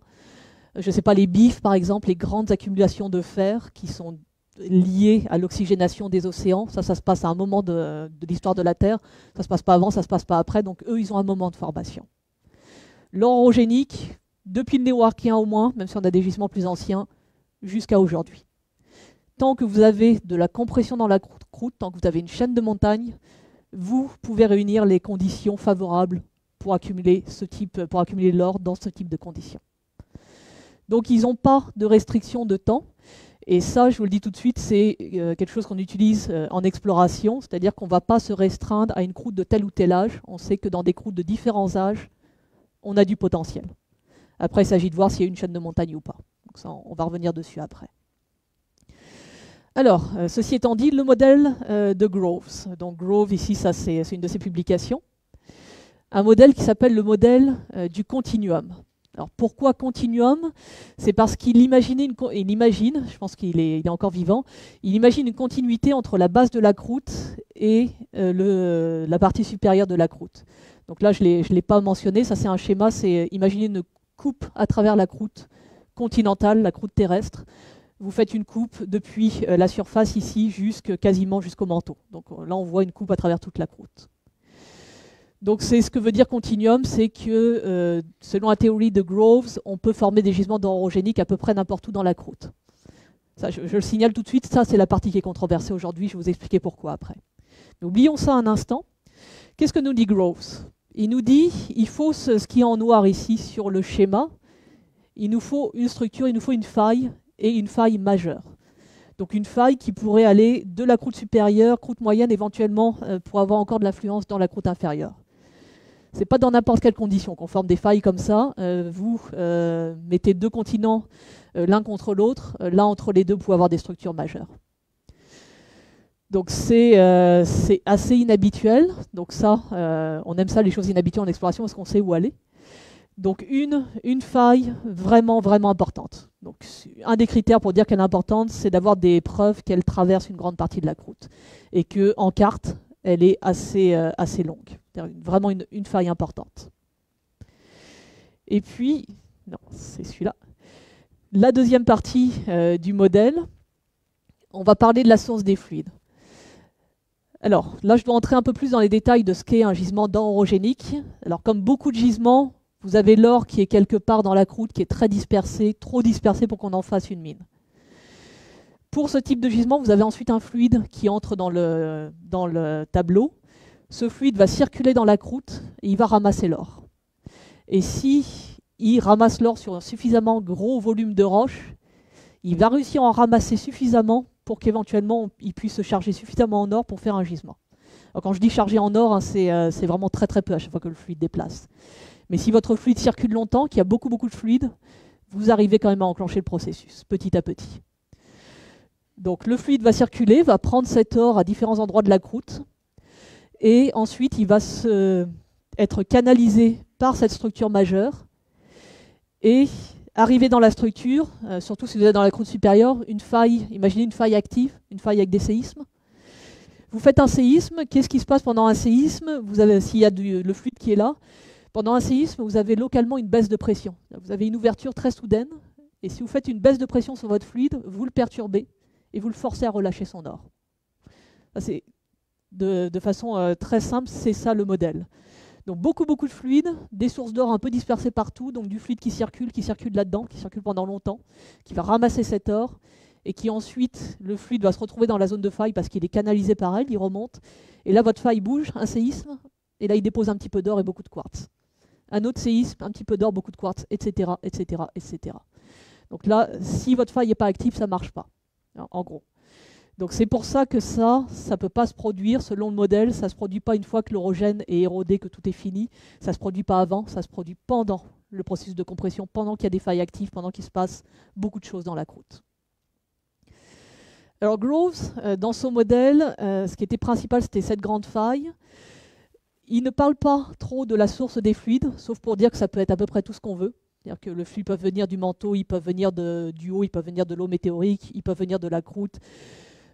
Je ne sais pas, les bifs, par exemple, les grandes accumulations de fer qui sont liées à l'oxygénation des océans. Ça se passe à un moment de l'histoire de la Terre. Ça ne se passe pas avant, ça ne se passe pas après. Donc eux, ils ont un moment de formation. L'or orogénique, depuis le néo-archéen au moins, même si on a des gisements plus anciens, jusqu'à aujourd'hui. Tant que vous avez de la compression dans la croûte, tant que vous avez une chaîne de montagnes, vous pouvez réunir les conditions favorables pour accumuler l'or dans ce type de conditions. Donc ils n'ont pas de restriction de temps. Et ça, je vous le dis tout de suite, c'est quelque chose qu'on utilise en exploration, c'est-à-dire qu'on ne va pas se restreindre à une croûte de tel ou tel âge. On sait que dans des croûtes de différents âges, on a du potentiel. Après, il s'agit de voir s'il y a une chaîne de montagne ou pas. Donc ça, on va revenir dessus après. Alors, ceci étant dit, le modèle de Groves. Donc Groves, ici, ça c'est une de ses publications. Un modèle qui s'appelle le modèle du continuum. Alors pourquoi continuum? C'est parce qu'il imagine, je pense qu'il est encore vivant, il imagine une continuité entre la base de la croûte et la partie supérieure de la croûte. Donc là, je ne l'ai pas mentionné, ça c'est un schéma, c'est imaginer une coupe à travers la croûte continentale, la croûte terrestre, vous faites une coupe depuis la surface ici quasiment jusqu'au manteau. Donc là, on voit une coupe à travers toute la croûte. Donc c'est ce que veut dire continuum, c'est que selon la théorie de Groves, on peut former des gisements d'or orogéniques à peu près n'importe où dans la croûte. Ça, je le signale tout de suite, ça c'est la partie qui est controversée aujourd'hui, je vais vous expliquer pourquoi après. Mais oublions ça un instant. Qu'est-ce que nous dit Groves? Il nous dit, il faut ce qui est en noir ici sur le schéma, il nous faut une structure, il nous faut une faille, et une faille majeure. Donc une faille qui pourrait aller de la croûte supérieure, croûte moyenne éventuellement, pour avoir encore de l'influence dans la croûte inférieure. Ce n'est pas dans n'importe quelle condition qu'on forme des failles comme ça. Vous mettez deux continents l'un contre l'autre. Là, entre les deux, vous pouvez avoir des structures majeures. Donc c'est assez inhabituel. Donc ça, on aime ça, les choses inhabituelles en exploration, parce qu'on sait où aller. Donc une faille vraiment, vraiment importante. Donc un des critères pour dire qu'elle est importante, c'est d'avoir des preuves qu'elle traverse une grande partie de la croûte. Et qu'en carte, elle est assez longue. Vraiment une faille importante. Et puis, non, c'est celui-là. La deuxième partie du modèle, on va parler de la source des fluides. Alors, là, je dois entrer un peu plus dans les détails de ce qu'est un gisement d'or orogénique. Alors, comme beaucoup de gisements, vous avez l'or qui est quelque part dans la croûte, qui est très dispersé, trop dispersé pour qu'on en fasse une mine. Pour ce type de gisement, vous avez ensuite un fluide qui entre dans le tableau. Ce fluide va circuler dans la croûte et il va ramasser l'or. Et si il ramasse l'or sur un suffisamment gros volume de roche, il va réussir à en ramasser suffisamment pour qu'éventuellement il puisse se charger suffisamment en or pour faire un gisement. Alors, quand je dis charger en or, hein, c'est vraiment très très peu à chaque fois que le fluide déplace. Mais si votre fluide circule longtemps, qu'il y a beaucoup de fluide, vous arrivez quand même à enclencher le processus, petit à petit. Donc le fluide va circuler, va prendre cet or à différents endroits de la croûte, et ensuite il va être canalisé par cette structure majeure, et arriver dans la structure, surtout si vous êtes dans la croûte supérieure, une faille, imaginez une faille active, une faille avec des séismes. Vous faites un séisme, qu'est-ce qui se passe pendant un séisme? S'il y a le fluide qui est là, pendant un séisme, vous avez localement une baisse de pression. Vous avez une ouverture très soudaine, et si vous faites une baisse de pression sur votre fluide, vous le perturbez, et vous le forcez à relâcher son or. C'est de façon très simple, c'est ça le modèle. Donc beaucoup de fluide, des sources d'or un peu dispersées partout, donc du fluide qui circule là-dedans, qui circule pendant longtemps, qui va ramasser cet or, et qui ensuite, le fluide va se retrouver dans la zone de faille parce qu'il est canalisé par elle, il remonte, et là votre faille bouge, un séisme, et là il dépose un petit peu d'or et beaucoup de quartz. Un autre séisme, un petit peu d'or, beaucoup de quartz, etc., etc., etc. Donc là, si votre faille n'est pas active, ça ne marche pas, en gros. Donc c'est pour ça que ça ne peut pas se produire selon le modèle, ça ne se produit pas une fois que l'orogène est érodé, que tout est fini, ça ne se produit pas avant, ça se produit pendant le processus de compression, pendant qu'il y a des failles actives, pendant qu'il se passe beaucoup de choses dans la croûte. Alors Groves, dans son modèle, ce qui était principal, c'était cette grande faille. Il ne parle pas trop de la source des fluides, sauf pour dire que ça peut être à peu près tout ce qu'on veut. C'est-à-dire que le fluide peut venir du manteau, ils peuvent venir du haut, ils peuvent venir de l'eau météorique, ils peuvent venir de la croûte,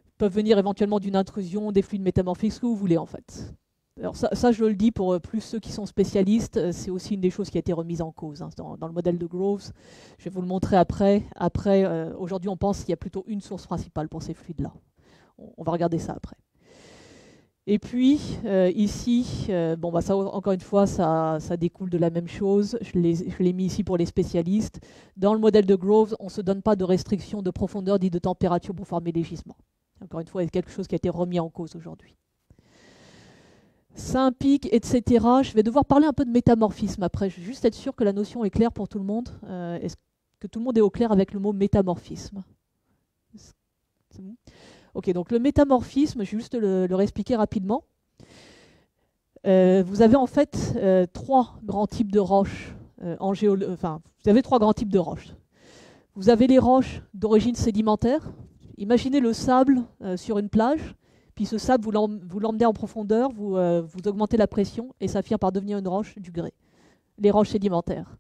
ils peuvent venir éventuellement d'une intrusion, des fluides métamorphiques, ce que vous voulez en fait. Alors ça je le dis pour plus ceux qui sont spécialistes, c'est aussi une des choses qui a été remise en cause dans le modèle de Groves. Je vais vous le montrer après. Aujourd'hui, on pense qu'il y a plutôt une source principale pour ces fluides-là. On va regarder ça après. Et puis, ici, ça, encore une fois, ça découle de la même chose. Je l'ai mis ici pour les spécialistes. Dans le modèle de Groves, on ne se donne pas de restriction de profondeur ni de température pour former les gisements. Encore une fois, il y a quelque chose qui a été remis en cause aujourd'hui. Saint-Pic, etc. Je vais devoir parler un peu de métamorphisme après. Je vais juste être sûr que la notion est claire pour tout le monde. Est-ce que tout le monde est au clair avec le mot métamorphisme? C'est bon? Ok, donc le métamorphisme, je vais juste le réexpliquer rapidement. Vous avez en fait trois grands types de roches vous avez trois grands types de roches. Vous avez les roches d'origine sédimentaire. Imaginez le sable sur une plage, puis ce sable, vous l'emmenez en profondeur, vous augmentez la pression, et ça finit par devenir une roche du grès. Les roches sédimentaires.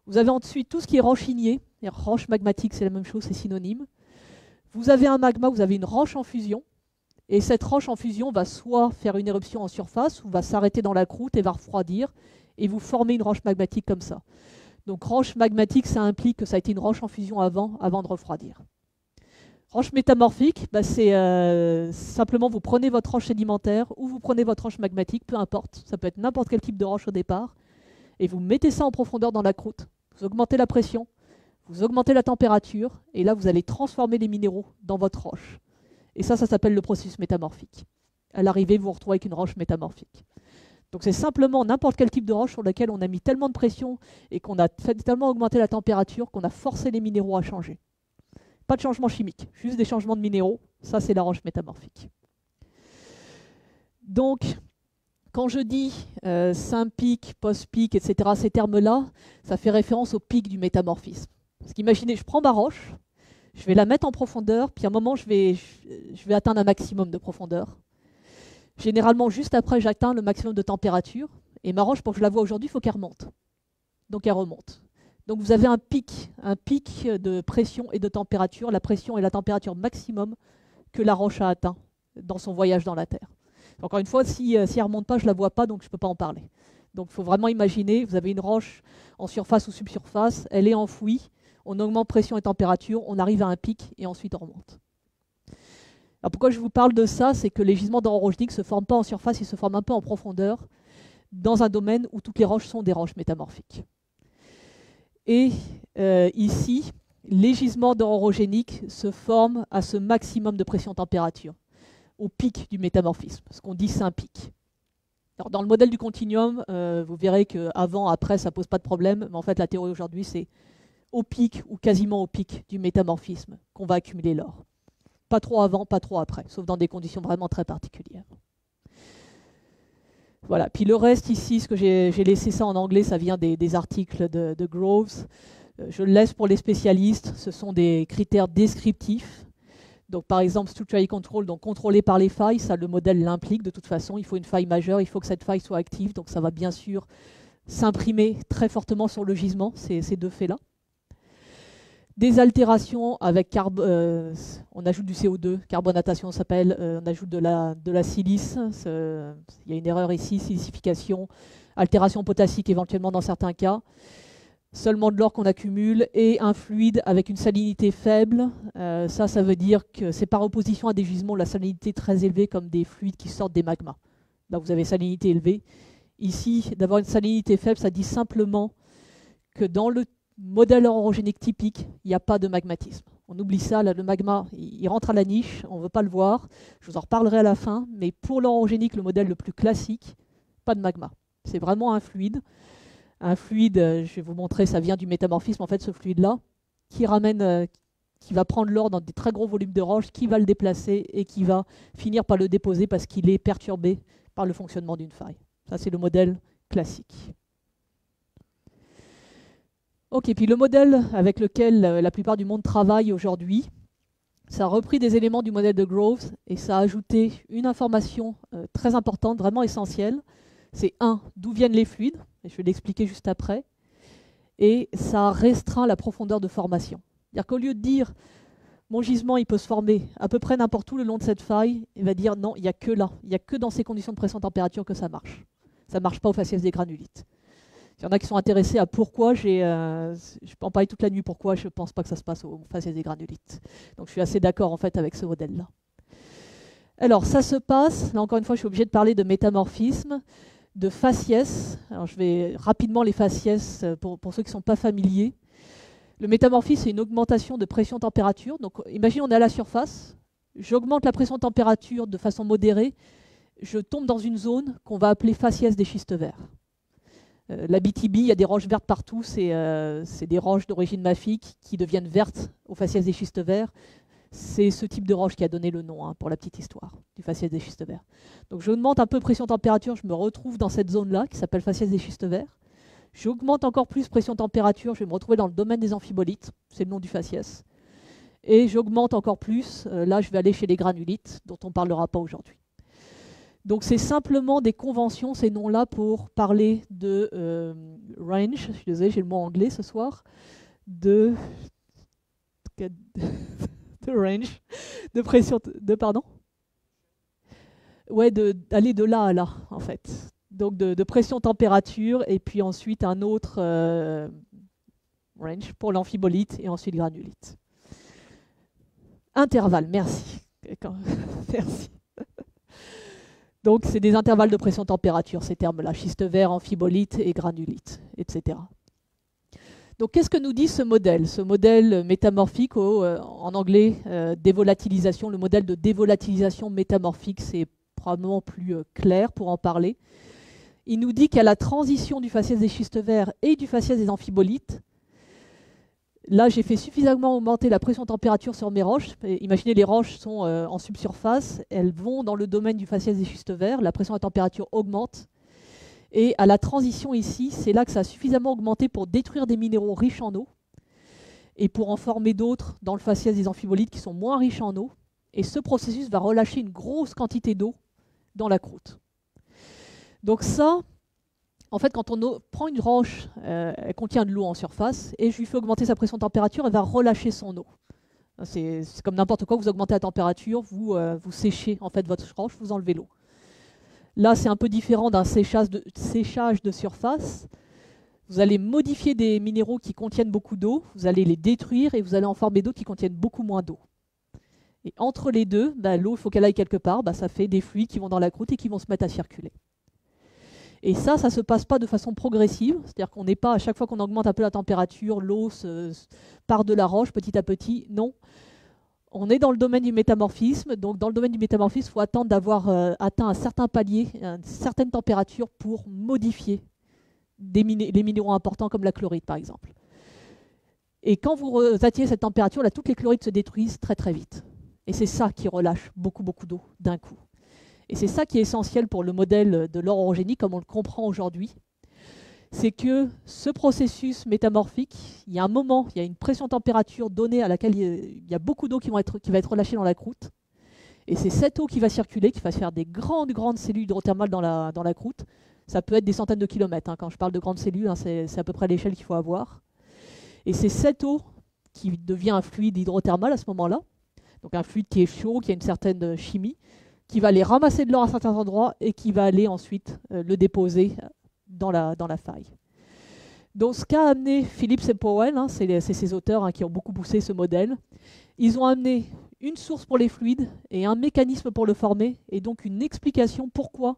Vous avez ensuite tout ce qui est roche ignée, les roches magmatiques, c'est la même chose, c'est synonyme. Vous avez un magma, vous avez une roche en fusion, et cette roche en fusion va soit faire une éruption en surface, ou va s'arrêter dans la croûte et va refroidir, et vous formez une roche magmatique comme ça. Donc roche magmatique, ça implique que ça a été une roche en fusion avant de refroidir. Roche métamorphique, bah, c'est simplement vous prenez votre roche sédimentaire ou vous prenez votre roche magmatique, peu importe, ça peut être n'importe quel type de roche au départ, et vous mettez ça en profondeur dans la croûte, vous augmentez la pression, vous augmentez la température, et là vous allez transformer les minéraux dans votre roche. Et ça s'appelle le processus métamorphique. À l'arrivée, vous vous retrouvez avec une roche métamorphique. Donc c'est simplement n'importe quel type de roche sur laquelle on a mis tellement de pression et qu'on a tellement augmenté la température qu'on a forcé les minéraux à changer. Pas de changement chimique, juste des changements de minéraux. Ça, c'est la roche métamorphique. Donc, quand je dis syn-pic, post-pic, etc., ces termes-là, ça fait référence au pic du métamorphisme. Parce qu'imaginez, je prends ma roche, je vais la mettre en profondeur, puis à un moment, je vais atteindre un maximum de profondeur. Généralement, juste après, j'atteins le maximum de température. Et ma roche, pour que je la voie aujourd'hui, il faut qu'elle remonte. Donc, elle remonte. Donc vous avez un pic de pression et de température, la pression et la température maximum que la roche a atteint dans son voyage dans la Terre. Encore une fois, si elle ne remonte pas, je ne la vois pas, donc je ne peux pas en parler. Donc il faut vraiment imaginer, vous avez une roche en surface ou subsurface, elle est enfouie, on augmente pression et température, on arrive à un pic et ensuite on remonte. Alors pourquoi je vous parle de ça, c'est que les gisements d'or orogéniques ne se forment pas en surface, ils se forment un peu en profondeur, dans un domaine où toutes les roches sont des roches métamorphiques. Et ici, les gisements d'or orogéniques se forment à ce maximum de pression-température, au pic du métamorphisme, ce qu'on dit syn-pic. Alors, dans le modèle du continuum, vous verrez qu'avant, après, ça ne pose pas de problème, mais en fait, la théorie aujourd'hui, c'est au pic ou quasiment au pic du métamorphisme qu'on va accumuler l'or. Pas trop avant, pas trop après, sauf dans des conditions vraiment très particulières. Voilà. Puis le reste ici, ce que j'ai laissé ça en anglais, ça vient des articles de Groves. Je le laisse pour les spécialistes. Ce sont des critères descriptifs. Donc par exemple, structure control, donc contrôlé par les failles, ça le modèle l'implique de toute façon. Il faut une faille majeure, il faut que cette faille soit active. Donc ça va bien sûr s'imprimer très fortement sur le gisement, ces deux faits-là. Des altérations avec on ajoute du CO2, carbonatation s'appelle, on ajoute de la silice, il y a une erreur ici, silicification, altération potassique éventuellement dans certains cas, seulement de l'or qu'on accumule, et un fluide avec une salinité faible, ça veut dire que c'est par opposition à des gisements, la salinité très élevée comme des fluides qui sortent des magmas. Là vous avez salinité élevée. Ici, d'avoir une salinité faible, ça dit simplement que dans le modèle orogénique typique, il n'y a pas de magmatisme. On oublie ça, là, le magma, il rentre à la niche, on ne veut pas le voir. Je vous en reparlerai à la fin, mais pour l'orogénique, le modèle le plus classique, pas de magma. C'est vraiment un fluide. Un fluide, je vais vous montrer, ça vient du métamorphisme, en fait, ce fluide-là, qui va prendre l'or dans des très gros volumes de roche, qui va le déplacer et qui va finir par le déposer parce qu'il est perturbé par le fonctionnement d'une faille. Ça, c'est le modèle classique. Ok, puis le modèle avec lequel la plupart du monde travaille aujourd'hui, ça a repris des éléments du modèle de Groves et ça a ajouté une information très importante, vraiment essentielle. C'est d'où viennent les fluides, et je vais l'expliquer juste après, et ça restreint la profondeur de formation. C'est-à-dire qu'au lieu de dire mon gisement il peut se former à peu près n'importe où le long de cette faille, il va dire non, il n'y a que là, il n'y a que dans ces conditions de pression-température que ça marche. Ça ne marche pas au faciès des granulites. Il y en a qui sont intéressés à pourquoi je peux en parler toute la nuit, pourquoi je ne pense pas que ça se passe au faciès des granulites. Donc je suis assez d'accord en fait avec ce modèle-là. Alors ça se passe, là encore une fois je suis obligé de parler de métamorphisme, de faciès. Alors je vais rapidement les faciès pour ceux qui ne sont pas familiers. Le métamorphisme c'est une augmentation de pression-température. Donc imaginez on est à la surface, j'augmente la pression-température de façon modérée, je tombe dans une zone qu'on va appeler faciès des schistes verts. La BTB, il y a des roches vertes partout, c'est des roches d'origine mafique qui deviennent vertes au faciès des schistes verts. C'est ce type de roche qui a donné le nom, pour la petite histoire, du faciès des schistes verts. Donc j'augmente un peu pression-température, je me retrouve dans cette zone-là qui s'appelle faciès des schistes verts. J'augmente encore plus pression-température, je vais me retrouver dans le domaine des amphibolites, c'est le nom du faciès. Et j'augmente encore plus, là je vais aller chez les granulites, dont on ne parlera pas aujourd'hui. Donc c'est simplement des conventions, ces noms-là, pour parler de range, je suis désolé, j'ai le mot anglais ce soir, de range, de pression, pardon. Ouais, d'aller de là à là, en fait. Donc de pression-température, et puis ensuite un autre range pour l'amphibolite, et ensuite granulite. Intervalles, merci. Merci. Donc, c'est des intervalles de pression-température, ces termes-là, schiste vert, amphibolite et granulite, etc. Donc, qu'est-ce que nous dit ce modèle? Ce modèle métamorphique, en anglais, dévolatilisation, le modèle de dévolatilisation métamorphique, c'est probablement plus clair pour en parler. Il nous dit qu'à la transition du faciès des schistes verts et du faciès des amphibolites, là, j'ai fait suffisamment augmenter la pression-température sur mes roches. Imaginez, les roches sont en subsurface, elles vont dans le domaine du faciès des schistes verts, la pression et la température augmentent. Et à la transition ici, c'est là que ça a suffisamment augmenté pour détruire des minéraux riches en eau et pour en former d'autres dans le faciès des amphibolites qui sont moins riches en eau. Et ce processus va relâcher une grosse quantité d'eau dans la croûte. Donc ça, en fait, quand on prend une roche, elle contient de l'eau en surface, et je lui fais augmenter sa pression-température, elle va relâcher son eau. C'est comme n'importe quoi, vous augmentez la température, vous séchez en fait votre roche, vous enlevez l'eau. Là, c'est un peu différent d'un séchage de surface. Vous allez modifier des minéraux qui contiennent beaucoup d'eau, vous allez les détruire, et vous allez en former d'autres qui contiennent beaucoup moins d'eau. Et entre les deux, l'eau, il faut qu'elle aille quelque part, ça fait des fluides qui vont dans la croûte et qui vont se mettre à circuler. Et ça ne se passe pas de façon progressive, c'est-à-dire qu'on n'est pas, à chaque fois qu'on augmente un peu la température, l'eau part de la roche petit à petit, non. On est dans le domaine du métamorphisme, donc dans le domaine du métamorphisme, il faut attendre d'avoir atteint un certain palier, une certaine température pour modifier les minéraux importants comme la chlorite par exemple. Et quand vous atteignez cette température, là, toutes les chlorites se détruisent très très vite. Et c'est ça qui relâche beaucoup d'eau d'un coup. Et c'est ça qui est essentiel pour le modèle de l'or orogénique comme on le comprend aujourd'hui. C'est que ce processus métamorphique, il y a un moment, il y a une pression-température donnée à laquelle il y a beaucoup d'eau qui va être relâchée dans la croûte. Et c'est cette eau qui va circuler, qui va se faire des grandes cellules hydrothermales dans la croûte. Ça peut être des centaines de kilomètres. Quand je parle de grandes cellules, c'est à peu près l'échelle qu'il faut avoir. Et c'est cette eau qui devient un fluide hydrothermal à ce moment-là. Donc un fluide qui est chaud, qui a une certaine chimie, qui va aller ramasser de l'or à certains endroits et qui va aller ensuite le déposer dans la faille. Donc ce qu'a amené Phillips et Powell, c'est ces auteurs qui ont beaucoup poussé ce modèle, ils ont amené une source pour les fluides et un mécanisme pour le former, et donc une explication pourquoi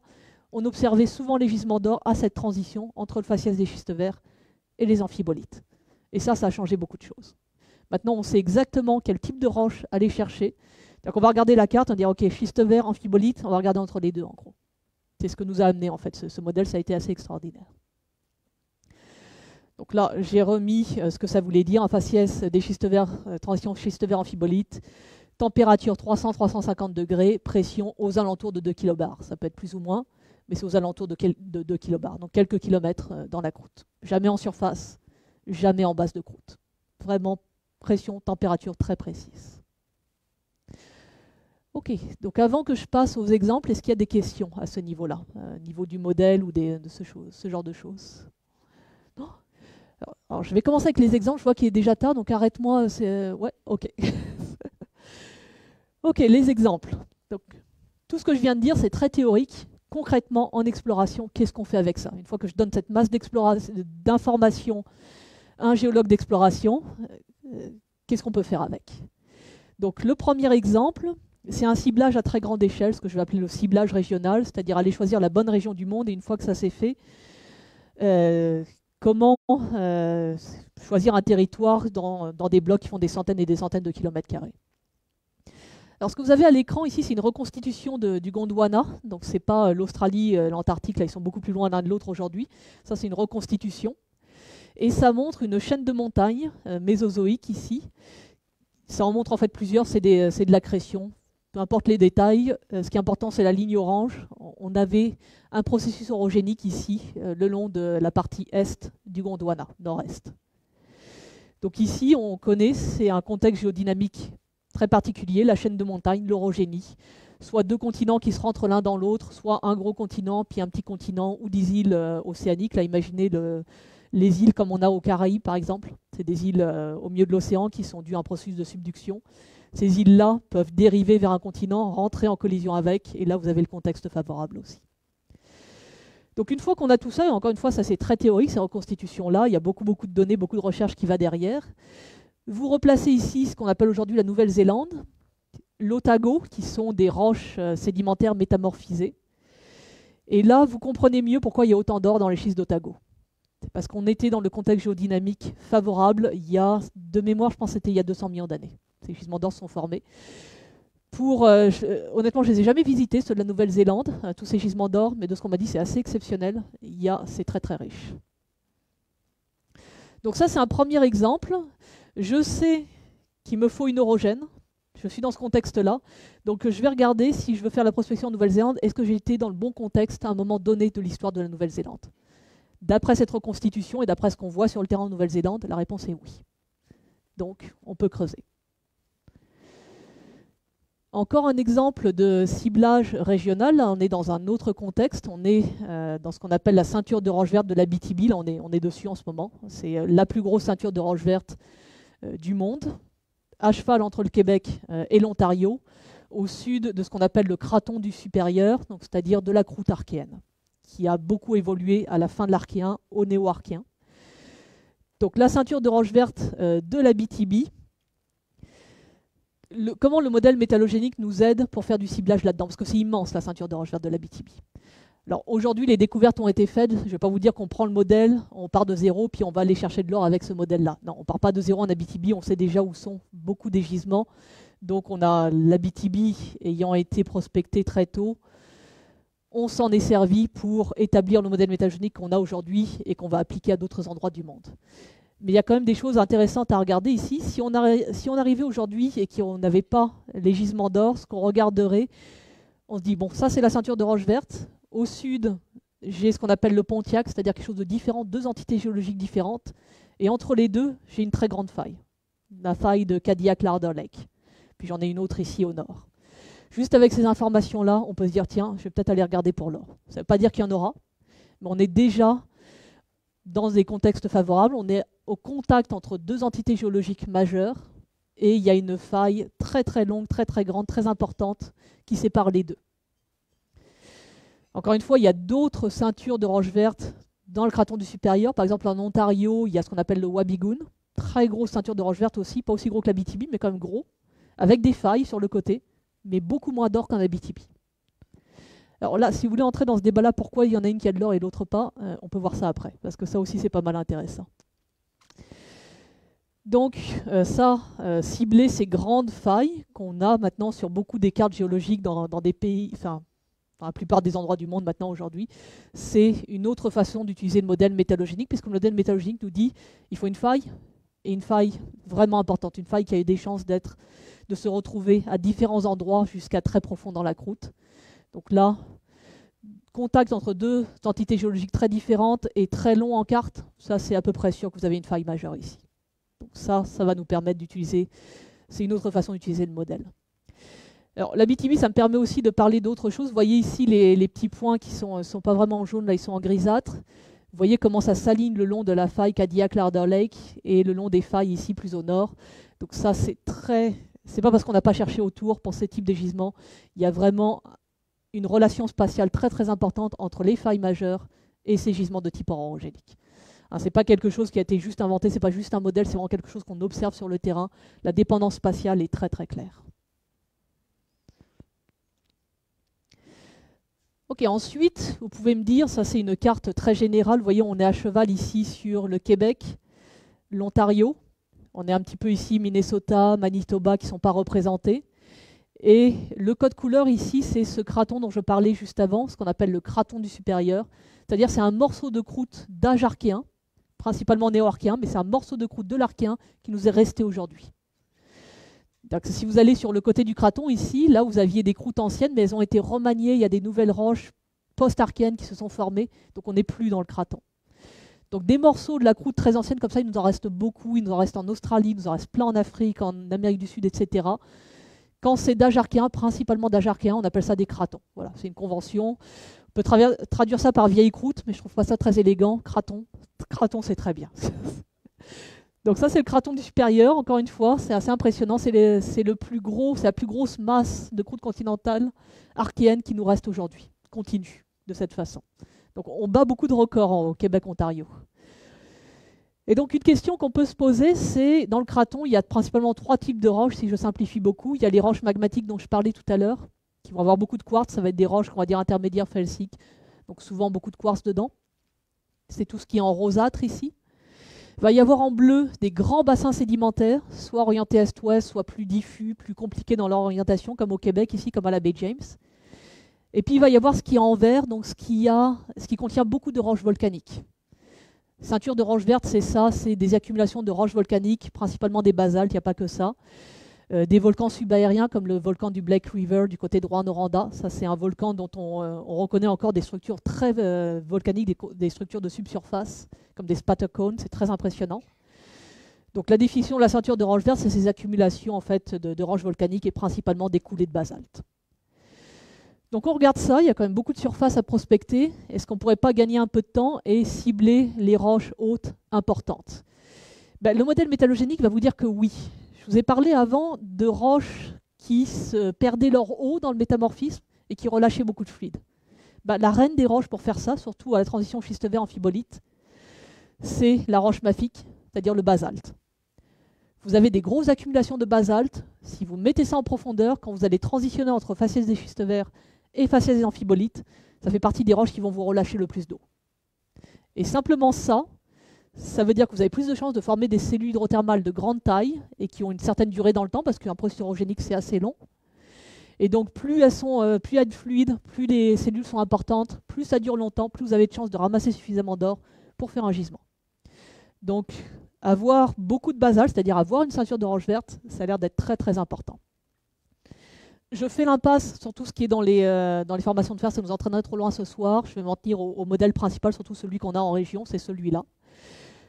on observait souvent les gisements d'or à cette transition entre le faciès des schistes verts et les amphibolites. Et ça a changé beaucoup de choses. Maintenant, on sait exactement quel type de roche aller chercher. Donc on va regarder la carte, on va dire ok, schiste vert, amphibolite, on va regarder entre les deux en gros. C'est ce que nous a amené en fait, ce modèle, ça a été assez extraordinaire. Donc là, j'ai remis ce que ça voulait dire, un faciès des schistes verts, transition schiste vert amphibolite, température 300-350 degrés, pression aux alentours de 2 kilobars. Ça peut être plus ou moins, mais c'est aux alentours de 2 kilobars, donc quelques kilomètres dans la croûte. Jamais en surface, jamais en base de croûte. Vraiment pression, température très précise. Ok, donc avant que je passe aux exemples, est-ce qu'il y a des questions à ce niveau-là, au niveau du modèle ou de ce genre de choses? Non? Alors, je vais commencer avec les exemples, je vois qu'il est déjà tard, donc arrête-moi. Ouais, ok. Ok, les exemples. Donc, tout ce que je viens de dire, c'est très théorique. Concrètement, en exploration, qu'est-ce qu'on fait avec ça? Une fois que je donne cette masse d'informations à un géologue d'exploration, qu'est-ce qu'on peut faire avec? Donc, le premier exemple, c'est un ciblage à très grande échelle, ce que je vais appeler le ciblage régional, c'est-à-dire aller choisir la bonne région du monde, et une fois que ça s'est fait, comment choisir un territoire dans des blocs qui font des centaines et des centaines de kilomètres carrés. Alors ce que vous avez à l'écran ici, c'est une reconstitution du Gondwana, donc c'est pas l'Australie, l'Antarctique, là ils sont beaucoup plus loin l'un de l'autre aujourd'hui, ça c'est une reconstitution, et ça montre une chaîne de montagnes mésozoïques ici, ça en montre en fait plusieurs, c'est de l'accrétion. Peu importe les détails, ce qui est important, c'est la ligne orange. On avait un processus orogénique ici, le long de la partie est du Gondwana, nord-est. Donc ici, on connaît, c'est un contexte géodynamique très particulier, la chaîne de montagnes, l'orogénie. Soit deux continents qui se rentrent l'un dans l'autre, soit un gros continent, puis un petit continent, ou des îles océaniques. Là, imaginez les îles comme on a aux Caraïbes, par exemple. C'est des îles au milieu de l'océan qui sont dues à un processus de subduction. Ces îles-là peuvent dériver vers un continent, rentrer en collision avec, et là vous avez le contexte favorable aussi. Donc une fois qu'on a tout ça, et encore une fois ça c'est très théorique, ces reconstitutions-là, il y a beaucoup de données, beaucoup de recherches qui va derrière. Vous replacez ici ce qu'on appelle aujourd'hui la Nouvelle-Zélande. l'Otago, qui sont des roches sédimentaires métamorphisées. Et là, vous comprenez mieux pourquoi il y a autant d'or dans les schistes d'Otago. C'est parce qu'on était dans le contexte géodynamique favorable il y a, de mémoire, je pense que c'était il y a 200 millions d'années. Ces gisements d'or sont formés. Honnêtement, je ne les ai jamais visités, ceux de la Nouvelle-Zélande, tous ces gisements d'or, mais de ce qu'on m'a dit, c'est assez exceptionnel. C'est très très riche. Donc ça, c'est un premier exemple. Je sais qu'il me faut une orogène. Je suis dans ce contexte-là. Donc je vais regarder si je veux faire la prospection en Nouvelle-Zélande, est-ce que j'ai été dans le bon contexte à un moment donné de l'histoire de la Nouvelle-Zélande. D'après cette reconstitution et d'après ce qu'on voit sur le terrain en Nouvelle-Zélande, la réponse est oui. Donc on peut creuser. Encore un exemple de ciblage régional. Là, on est dans un autre contexte. On est dans ce qu'on appelle la ceinture de roche verte de l'Abitibi. Là, on est dessus en ce moment. C'est la plus grosse ceinture de roche verte du monde, à cheval entre le Québec et l'Ontario, au sud de ce qu'on appelle le craton du supérieur, c'est-à-dire de la croûte archéenne, qui a beaucoup évolué à la fin de l'Archéen au néo-archéen. Donc la ceinture de roche verte de l'Abitibi. Comment le modèle métallogénique nous aide pour faire du ciblage là-dedans? Parce que c'est immense, la ceinture de roche verte de l'Abitibi. Alors aujourd'hui, les découvertes ont été faites. Je ne vais pas vous dire qu'on prend le modèle, on part de zéro, puis on va aller chercher de l'or avec ce modèle-là. Non, on ne part pas de zéro en Abitibi, on sait déjà où sont beaucoup des gisements. Donc on a l'Abitibi ayant été prospecté très tôt. On s'en est servi pour établir le modèle métallogénique qu'on a aujourd'hui et qu'on va appliquer à d'autres endroits du monde. Mais il y a quand même des choses intéressantes à regarder ici. Si on arrivait aujourd'hui et qu'on n'avait pas les gisements d'or, ce qu'on regarderait, on se dit, bon, ça c'est la ceinture de roche verte. Au sud, j'ai ce qu'on appelle le Pontiac, c'est-à-dire quelque chose de différent, deux entités géologiques différentes. Et entre les deux, j'ai une très grande faille. La faille de Cadillac-Larder Lake. Puis j'en ai une autre ici au nord. Juste avec ces informations-là, on peut se dire, tiens, je vais peut-être aller regarder pour l'or. Ça ne veut pas dire qu'il y en aura, mais on est déjà dans des contextes favorables. On est au contact entre deux entités géologiques majeures et il y a une faille très très longue, très très grande, très importante qui sépare les deux. Encore une fois, il y a d'autres ceintures de roches vertes dans le craton du supérieur. Par exemple, en Ontario, il y a ce qu'on appelle le Wabigoon. Très grosse ceinture de roches vertes aussi, pas aussi gros que l'Abitibi, mais quand même gros, avec des failles sur le côté, mais beaucoup moins d'or qu'en Abitibi. Alors là, si vous voulez entrer dans ce débat-là, pourquoi il y en a une qui a de l'or et l'autre pas, on peut voir ça après, parce que ça aussi, c'est pas mal intéressant. Donc cibler ces grandes failles qu'on a maintenant sur beaucoup des cartes géologiques dans des pays, enfin, dans la plupart des endroits du monde maintenant aujourd'hui, c'est une autre façon d'utiliser le modèle métallogénique, puisque le modèle métallogénique nous dit il faut une faille, et une faille vraiment importante, une faille qui a eu des chances de se retrouver à différents endroits jusqu'à très profond dans la croûte. Donc là, contact entre deux entités géologiques très différentes et très long en carte, ça c'est à peu près sûr que vous avez une faille majeure ici. Donc ça va nous permettre d'utiliser, c'est une autre façon d'utiliser le modèle. Alors l'Abitibi, ça me permet aussi de parler d'autres choses. Vous voyez ici les petits points qui ne sont pas vraiment en jaune, là ils sont en grisâtre. Vous voyez comment ça s'aligne le long de la faille Cadillac-Larder Lake et le long des failles ici plus au nord. Donc ça c'est pas parce qu'on n'a pas cherché autour pour ces types de gisements. Il y a vraiment une relation spatiale très très importante entre les failles majeures et ces gisements de type orogénique. Ce n'est pas quelque chose qui a été juste inventé, ce n'est pas juste un modèle, c'est vraiment quelque chose qu'on observe sur le terrain. La dépendance spatiale est très très claire. Ok, ensuite, vous pouvez me dire, ça c'est une carte très générale, vous voyez on est à cheval ici sur le Québec, l'Ontario, on est un petit peu ici Minnesota, Manitoba qui ne sont pas représentés. Et le code couleur ici, c'est ce craton dont je parlais juste avant, ce qu'on appelle le craton du supérieur. C'est-à-dire c'est un morceau de croûte d'âge archéen, principalement néo-archéen, mais c'est un morceau de croûte de l'archéen qui nous est resté aujourd'hui. Donc, si vous allez sur le côté du craton ici, là vous aviez des croûtes anciennes, mais elles ont été remaniées, il y a des nouvelles roches post-archéennes qui se sont formées, donc on n'est plus dans le craton. Donc des morceaux de la croûte très ancienne comme ça, il nous en reste beaucoup, il nous en reste en Australie, il nous en reste plein en Afrique, en Amérique du Sud, etc. Quand c'est d'âge archéen, principalement d'âge archéen, on appelle ça des cratons. Voilà, c'est une convention. On peut traduire ça par vieille croûte, mais je trouve pas ça très élégant. Craton, c'est très bien. Donc ça, c'est le craton du supérieur. Encore une fois, c'est assez impressionnant. C'est la plus grosse masse de croûte continentale archéenne qui nous reste aujourd'hui. Continue de cette façon. Donc on bat beaucoup de records au Québec, Ontario. Et donc une question qu'on peut se poser, c'est dans le craton, il y a principalement 3 types de roches, si je simplifie beaucoup. Il y a les roches magmatiques dont je parlais tout à l'heure, qui vont avoir beaucoup de quartz, ça va être des roches qu'on va dire intermédiaires felsiques, donc souvent beaucoup de quartz dedans. C'est tout ce qui est en rosâtre ici. Il va y avoir en bleu des grands bassins sédimentaires, soit orientés est-ouest, soit plus diffus, plus compliqués dans leur orientation, comme au Québec ici, comme à la baie James. Et puis il va y avoir ce qui est en vert, donc ce qui contient beaucoup de roches volcaniques. Ceinture de roches vertes, c'est ça, c'est des accumulations de roches volcaniques, principalement des basaltes, il n'y a pas que ça. Des volcans subaériens comme le volcan du Blake River du côté de Rouyn-Noranda. Ça, c'est un volcan dont on reconnaît encore des structures très volcaniques, des structures de subsurface, comme des spattercones, c'est très impressionnant. Donc la définition de la ceinture de roches vertes, c'est ces accumulations en fait, de roches volcaniques et principalement des coulées de basalte. Donc on regarde ça, il y a quand même beaucoup de surface à prospecter. Est-ce qu'on ne pourrait pas gagner un peu de temps et cibler les roches hautes importantes? Le modèle métallogénique va vous dire que oui. Je vous ai parlé avant de roches qui perdaient leur eau dans le métamorphisme et qui relâchaient beaucoup de fluide. La reine des roches pour faire ça, surtout à la transition schiste vert amphibolite, c'est la roche mafique, c'est-à-dire le basalte. Vous avez des grosses accumulations de basalte. Si vous mettez ça en profondeur, quand vous allez transitionner entre faciès des schistes verts et faciès des amphibolites, ça fait partie des roches qui vont vous relâcher le plus d'eau. Et simplement ça veut dire que vous avez plus de chances de former des cellules hydrothermales de grande taille et qui ont une certaine durée dans le temps, parce qu'un processus orogénique, c'est assez long. Et donc, plus il y a de fluide, plus les cellules sont importantes, plus ça dure longtemps, plus vous avez de chances de ramasser suffisamment d'or pour faire un gisement. Donc, avoir beaucoup de basalte, c'est-à-dire avoir une ceinture de roches vertes, ça a l'air d'être très très important. Je fais l'impasse sur tout ce qui est dans les formations de fer, ça nous entraînerait trop loin ce soir. Je vais m'en tenir au modèle principal, surtout celui qu'on a en région, c'est celui-là.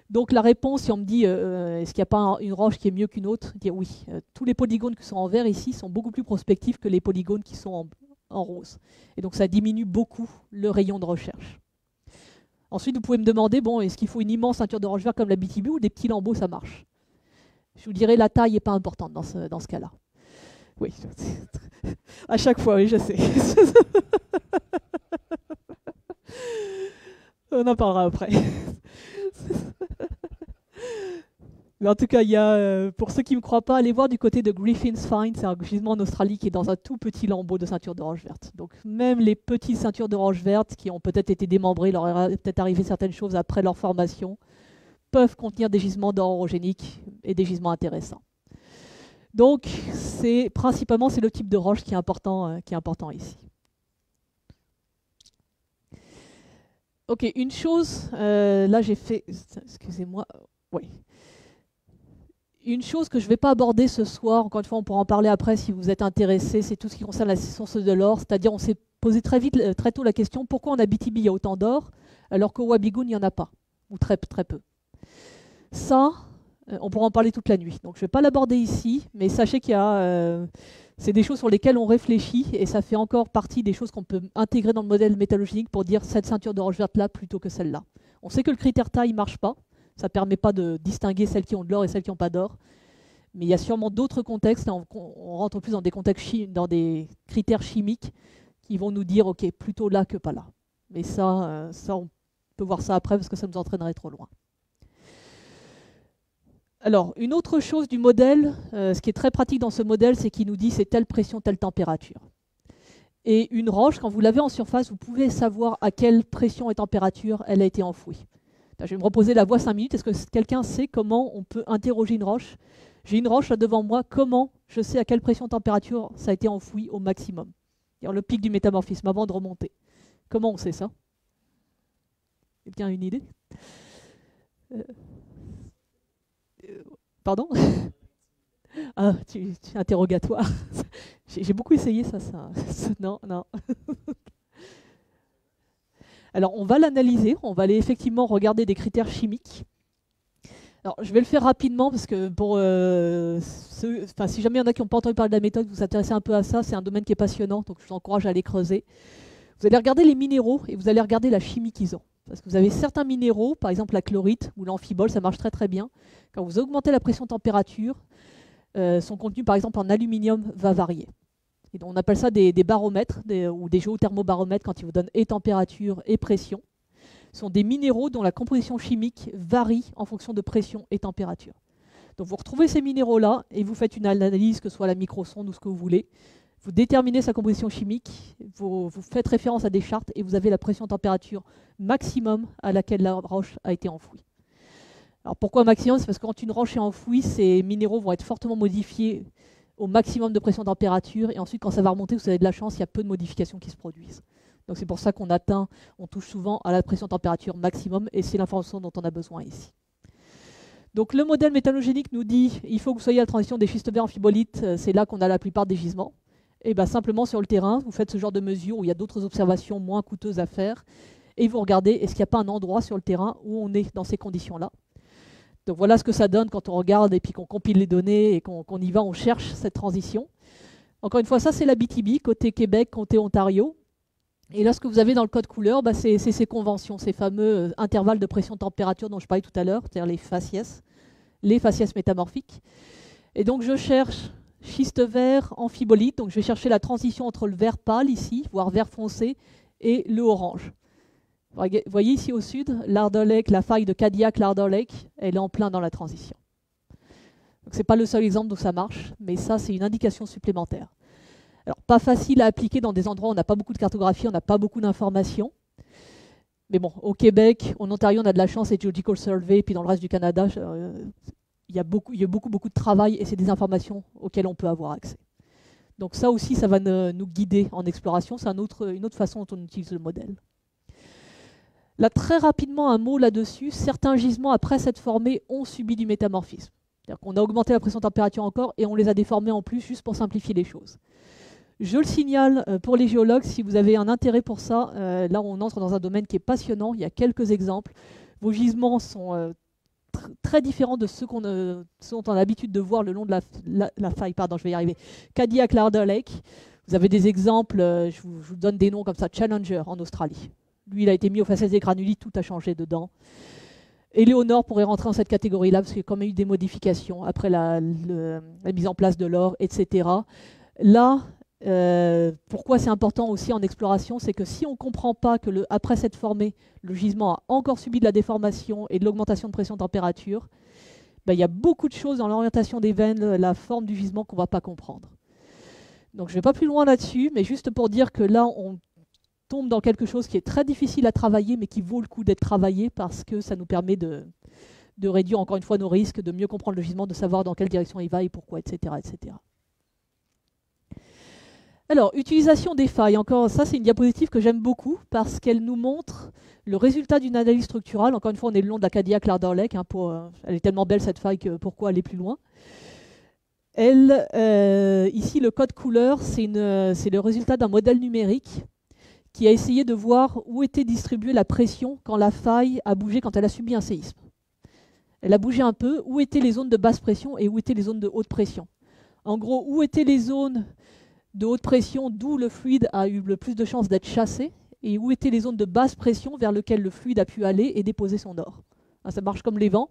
Donc la réponse, si on me dit est-ce qu'il n'y a pas une roche qui est mieux qu'une autre, dire oui. Tous les polygones qui sont en vert ici sont beaucoup plus prospectifs que les polygones qui sont en rose. Et donc ça diminue beaucoup le rayon de recherche. Ensuite, vous pouvez me demander, est-ce qu'il faut une immense ceinture de roche verte comme la BTB ou des petits lambeaux, ça marche? Je vous dirais, la taille n'est pas importante dans ce cas-là. Oui, à chaque fois, oui, je sais. On en parlera après. Mais en tout cas, il y a, pour ceux qui ne me croient pas, allez voir du côté de Griffin's Find, c'est un gisement en Australie qui est dans un tout petit lambeau de ceinture de roche verte. Donc même les petites ceintures de roche verte qui ont peut-être été démembrées, leur est peut-être arrivé certaines choses après leur formation, peuvent contenir des gisements d'or orogénique et des gisements intéressants. Donc principalement c'est le type de roche qui est important ici. Ok, une chose, là j'ai fait, excusez-moi, oui. Une chose que je ne vais pas aborder ce soir, encore une fois on pourra en parler après si vous êtes intéressé, c'est tout ce qui concerne la source de l'or, c'est-à-dire on s'est posé très tôt la question pourquoi en Abitibi il y a autant d'or alors qu'au Wabigoon il n'y en a pas, ou très peu. Ça, on pourra en parler toute la nuit, donc je ne vais pas l'aborder ici, mais sachez qu'il y a... c'est des choses sur lesquelles on réfléchit et ça fait encore partie des choses qu'on peut intégrer dans le modèle métallogénique pour dire cette ceinture de roche verte là plutôt que celle-là. On sait que le critère taille ne marche pas. Ça ne permet pas de distinguer celles qui ont de l'or et celles qui n'ont pas d'or. Mais il y a sûrement d'autres contextes. Là, on rentre plus dans des contextes dans des critères chimiques qui vont nous dire ok, plutôt là que pas là. Mais ça, on peut voir ça après parce que ça nous entraînerait trop loin. Alors, une autre chose du modèle, ce qui est très pratique dans ce modèle, c'est qu'il nous dit c'est telle pression, telle température. Et une roche, quand vous l'avez en surface, vous pouvez savoir à quelle pression et température elle a été enfouie. Je vais me reposer la voix 5 minutes. Est-ce que quelqu'un sait comment on peut interroger une roche? J'ai une roche là devant moi. Comment je sais à quelle pression température ça a été enfoui au maximum? Le pic du métamorphisme avant de remonter. Comment on sait ça? Quelqu'un a une idée? Pardon? Ah, tu interrogatoire. J'ai beaucoup essayé ça. Non. Alors, on va l'analyser, on va aller effectivement regarder des critères chimiques. Alors, je vais le faire rapidement parce que si jamais il y en a qui n'ont pas entendu parler de la méthode, vous vous intéressez un peu à ça, c'est un domaine qui est passionnant, donc je vous encourage à aller creuser. Vous allez regarder les minéraux et vous allez regarder la chimie qu'ils ont. Parce que vous avez certains minéraux, par exemple la chlorite ou l'amphibole, ça marche très très bien. Quand vous augmentez la pression-température, son contenu par exemple en aluminium va varier. Et on appelle ça des baromètres ou des géothermobaromètres quand ils vous donnent et température et pression. sont des minéraux dont la composition chimique varie en fonction de pression et température. Donc vous retrouvez ces minéraux-là et vous faites une analyse, que ce soit la microsonde ou ce que vous voulez. Vous déterminez sa composition chimique, vous faites référence à des chartes et vous avez la pression-température maximum à laquelle la roche a été enfouie. Alors pourquoi maximum? C'est parce que quand une roche est enfouie, ces minéraux vont être fortement modifiés au maximum de pression-température et ensuite quand ça va remonter, vous avez de la chance, il y a peu de modifications qui se produisent. Donc c'est pour ça qu'on touche souvent à la pression-température maximum et c'est l'information dont on a besoin ici. Donc le modèle métallogénique nous dit il faut que vous soyez à la transition des schistes verts en fibolite, c'est là qu'on a la plupart des gisements. Et bien simplement sur le terrain, vous faites ce genre de mesure où il y a d'autres observations moins coûteuses à faire et vous regardez est-ce qu'il n'y a pas un endroit sur le terrain où on est dans ces conditions-là. Donc voilà ce que ça donne quand on regarde et puis qu'on compile les données et qu'on y va, on cherche cette transition. Encore une fois, ça c'est la BTB, côté Québec, côté Ontario. Et là ce que vous avez dans le code couleur, c'est ces conventions, ces fameux intervalles de pression-température dont je parlais tout à l'heure, c'est-à-dire les faciès métamorphiques. Et donc je cherche schiste vert en fibolite, donc je vais chercher la transition entre le vert pâle ici, voire vert foncé, et le orange. Vous voyez ici au sud, Larder Lake, la faille de Cadillac Larder Lake, elle est en plein dans la transition. Ce n'est pas le seul exemple où ça marche, mais ça c'est une indication supplémentaire. Alors pas facile à appliquer dans des endroits où on n'a pas beaucoup de cartographie, on n'a pas beaucoup d'informations. Mais bon, au Québec, en Ontario, on a de la chance, et Geological Survey, puis dans le reste du Canada, il y a beaucoup de travail et c'est des informations auxquelles on peut avoir accès. Donc ça aussi, ça va nous guider en exploration. C'est une autre façon dont on utilise le modèle. Là, très rapidement, un mot là-dessus. Certains gisements, après s'être formés, ont subi du métamorphisme. C'est-à-dire qu'on a augmenté la pression-température encore et on les a déformés en plus, juste pour simplifier les choses. Je le signale pour les géologues, si vous avez un intérêt pour ça, là on entre dans un domaine qui est passionnant, il y a quelques exemples. Vos gisements sont très différents de ceux dont on a l'habitude de voir le long de la faille, pardon, je vais y arriver, Cadillac Larder Lake. Vous avez des exemples, je vous donne des noms comme ça, Challenger en Australie. Lui, il a été mis aux faciès des granulites, tout a changé dedans. Éléonore pourrait rentrer dans cette catégorie-là, parce qu'il y a quand même eu des modifications après la mise en place de l'or, etc. Là, pourquoi c'est important aussi en exploration, c'est que si on ne comprend pas que après s'être formé, le gisement a encore subi de la déformation et de l'augmentation de pression-température, il y a beaucoup de choses dans l'orientation des veines, la forme du gisement qu'on ne va pas comprendre. Donc je ne vais pas plus loin là-dessus, mais juste pour dire que là, on tombe dans quelque chose qui est très difficile à travailler, mais qui vaut le coup d'être travaillé parce que ça nous permet de réduire encore une fois nos risques, de mieux comprendre le gisement, de savoir dans quelle direction il va et pourquoi, etc. etc. Alors, utilisation des failles. Encore, ça, c'est une diapositive que j'aime beaucoup parce qu'elle nous montre le résultat d'une analyse structurale. Encore une fois, on est le long de la Cadillac Larder Lake. Elle est tellement belle, cette faille, que pourquoi aller plus loin. Ici, le code couleur, c'est le résultat d'un modèle numérique qui a essayé de voir où était distribuée la pression quand la faille a bougé, quand elle a subi un séisme. Elle a bougé un peu. Où étaient les zones de basse pression et où étaient les zones de haute pression? En gros, où étaient les zones de haute pression, d'où le fluide a eu le plus de chances d'être chassé, et où étaient les zones de basse pression vers lesquelles le fluide a pu aller et déposer son or. Ça marche comme les vents,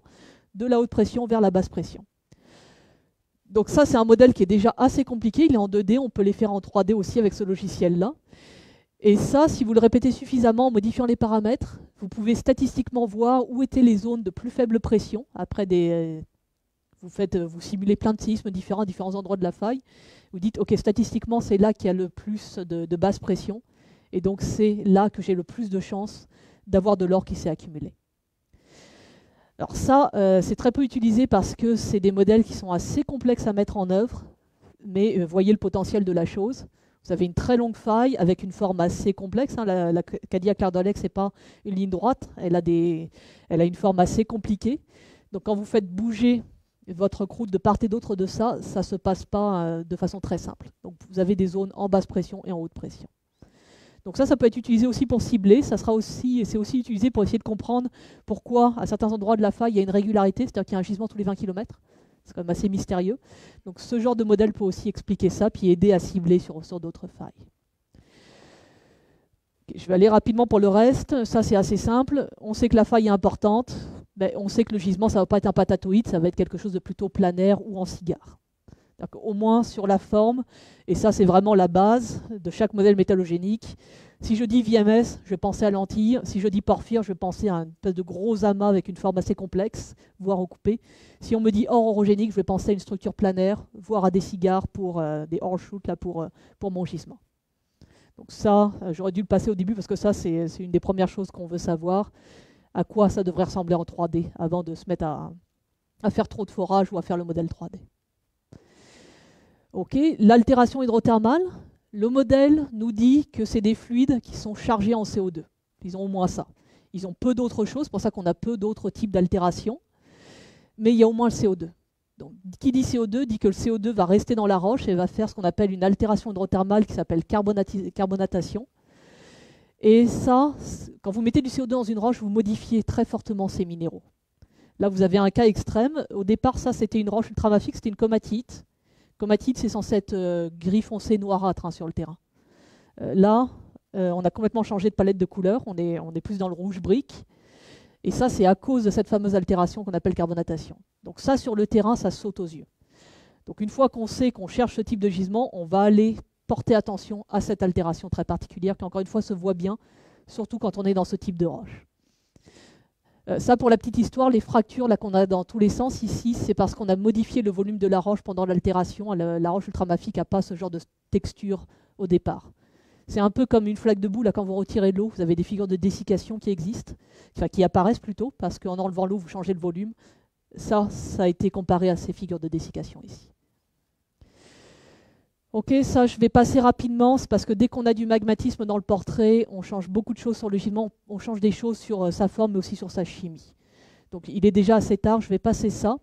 de la haute pression vers la basse pression. Donc ça, c'est un modèle qui est déjà assez compliqué, il est en 2D, on peut les faire en 3D aussi avec ce logiciel-là. Et ça, si vous le répétez suffisamment en modifiant les paramètres, vous pouvez statistiquement voir où étaient les zones de plus faible pression. Après, vous simulez plein de séismes différents à différents endroits de la faille. Vous dites, OK, statistiquement, c'est là qu'il y a le plus de basse pression. Et donc, c'est là que j'ai le plus de chances d'avoir de l'or qui s'est accumulé. Alors ça, c'est très peu utilisé parce que c'est des modèles qui sont assez complexes à mettre en œuvre. Mais voyez le potentiel de la chose. Vous avez une très longue faille avec une forme assez complexe. La Cadillac Larder Lake, ce n'est pas une ligne droite. Elle a une forme assez compliquée. Donc, quand vous faites bouger votre croûte de part et d'autre de ça, ça ne se passe pas de façon très simple. Donc vous avez des zones en basse pression et en haute pression. Donc ça peut être utilisé aussi pour cibler, c'est aussi utilisé pour essayer de comprendre pourquoi à certains endroits de la faille il y a une régularité, c'est-à-dire qu'il y a un gisement tous les 20 km. C'est quand même assez mystérieux. Donc ce genre de modèle peut aussi expliquer ça, puis aider à cibler sur d'autres failles. Okay, je vais aller rapidement pour le reste. Ça c'est assez simple. On sait que la faille est importante. On sait que le gisement, ça ne va pas être un patatoïde, ça va être quelque chose de plutôt planaire ou en cigare. Au moins sur la forme, et ça c'est vraiment la base de chaque modèle métallogénique. Si je dis VMS, je vais penser à lentille. Si je dis porphyre, je vais penser à un espèce de gros amas avec une forme assez complexe, voire recoupée. Si on me dit or orogénique, je vais penser à une structure planaire, voire à des cigares pour des horseshoot là pour mon gisement. Donc ça, j'aurais dû le passer au début parce que ça c'est une des premières choses qu'on veut savoir, à quoi ça devrait ressembler en 3D avant de se mettre à faire trop de forage ou à faire le modèle 3D. Ok, l'altération hydrothermale, le modèle nous dit que c'est des fluides qui sont chargés en CO2. Ils ont au moins ça. Ils ont peu d'autres choses, c'est pour ça qu'on a peu d'autres types d'altération, mais il y a au moins le CO2. Donc, qui dit CO2 dit que le CO2 va rester dans la roche et va faire ce qu'on appelle une altération hydrothermale qui s'appelle carbonatation. Et ça, quand vous mettez du CO2 dans une roche, vous modifiez très fortement ces minéraux. Là, vous avez un cas extrême. Au départ, ça, c'était une roche ultramafique, c'était une comatite. Comatite, c'est censé être gris foncé noirâtre sur le terrain. Là, on a complètement changé de palette de couleurs. On est plus dans le rouge brique. Et ça, c'est à cause de cette fameuse altération qu'on appelle carbonatation. Donc ça, sur le terrain, ça saute aux yeux. Donc une fois qu'on sait qu'on cherche ce type de gisement, on va aller porter attention à cette altération très particulière qui, encore une fois, se voit bien, surtout quand on est dans ce type de roche. Ça, pour la petite histoire, les fractures là qu'on a dans tous les sens ici, c'est parce qu'on a modifié le volume de la roche pendant l'altération. La roche ultramafique n'a pas ce genre de texture au départ. C'est un peu comme une flaque de boue, là, quand vous retirez l'eau, vous avez des figures de dessiccation qui existent, enfin qui apparaissent plutôt, parce qu'en enlevant l'eau, vous changez le volume. Ça a été comparé à ces figures de dessiccation ici. Ok, ça je vais passer rapidement, c'est parce que dès qu'on a du magmatisme dans le portrait, on change beaucoup de choses sur le gisement, on change des choses sur sa forme, mais aussi sur sa chimie. Donc il est déjà assez tard, je vais passer ça.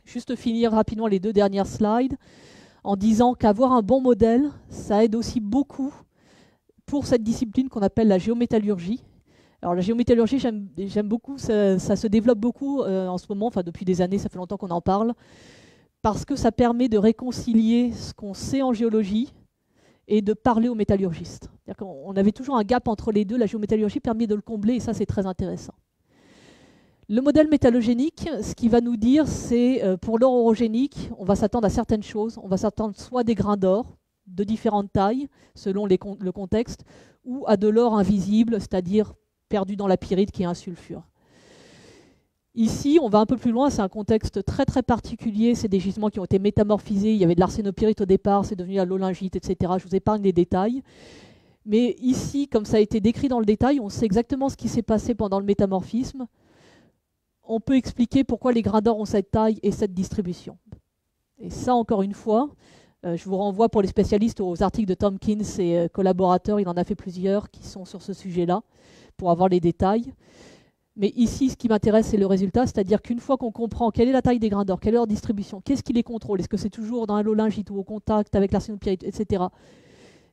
Juste finir rapidement les deux dernières slides, en disant qu'avoir un bon modèle, ça aide aussi beaucoup pour cette discipline qu'on appelle la géométallurgie. Alors la géométallurgie, j'aime beaucoup, ça se développe beaucoup en ce moment, enfin depuis des années, ça fait longtemps qu'on en parle, parce que ça permet de réconcilier ce qu'on sait en géologie et de parler aux métallurgistes. On avait toujours un gap entre les deux, la géométallurgie permet de le combler et ça c'est très intéressant. Le modèle métallogénique, ce qu'il va nous dire, c'est pour l'or orogénique, on va s'attendre à certaines choses, on va s'attendre soit des grains d'or de différentes tailles, selon le contexte, ou à de l'or invisible, c'est-à-dire perdu dans la pyrite qui est un sulfure. Ici, on va un peu plus loin, c'est un contexte très très particulier, c'est des gisements qui ont été métamorphisés, il y avait de l'arsénopyrite au départ, c'est devenu la l'olingite, etc. Je vous épargne les détails. Mais ici, comme ça a été décrit dans le détail, on sait exactement ce qui s'est passé pendant le métamorphisme. On peut expliquer pourquoi les grains d'or ont cette taille et cette distribution. Et ça, encore une fois, je vous renvoie pour les spécialistes aux articles de Tompkins et collaborateurs, il en a fait plusieurs qui sont sur ce sujet-là, pour avoir les détails. Mais ici, ce qui m'intéresse, c'est le résultat, c'est-à-dire qu'une fois qu'on comprend quelle est la taille des grains d'or, quelle est leur distribution, qu'est-ce qui les contrôle, est-ce que c'est toujours dans un lolingite ou au contact avec l'arsénopyrite, etc.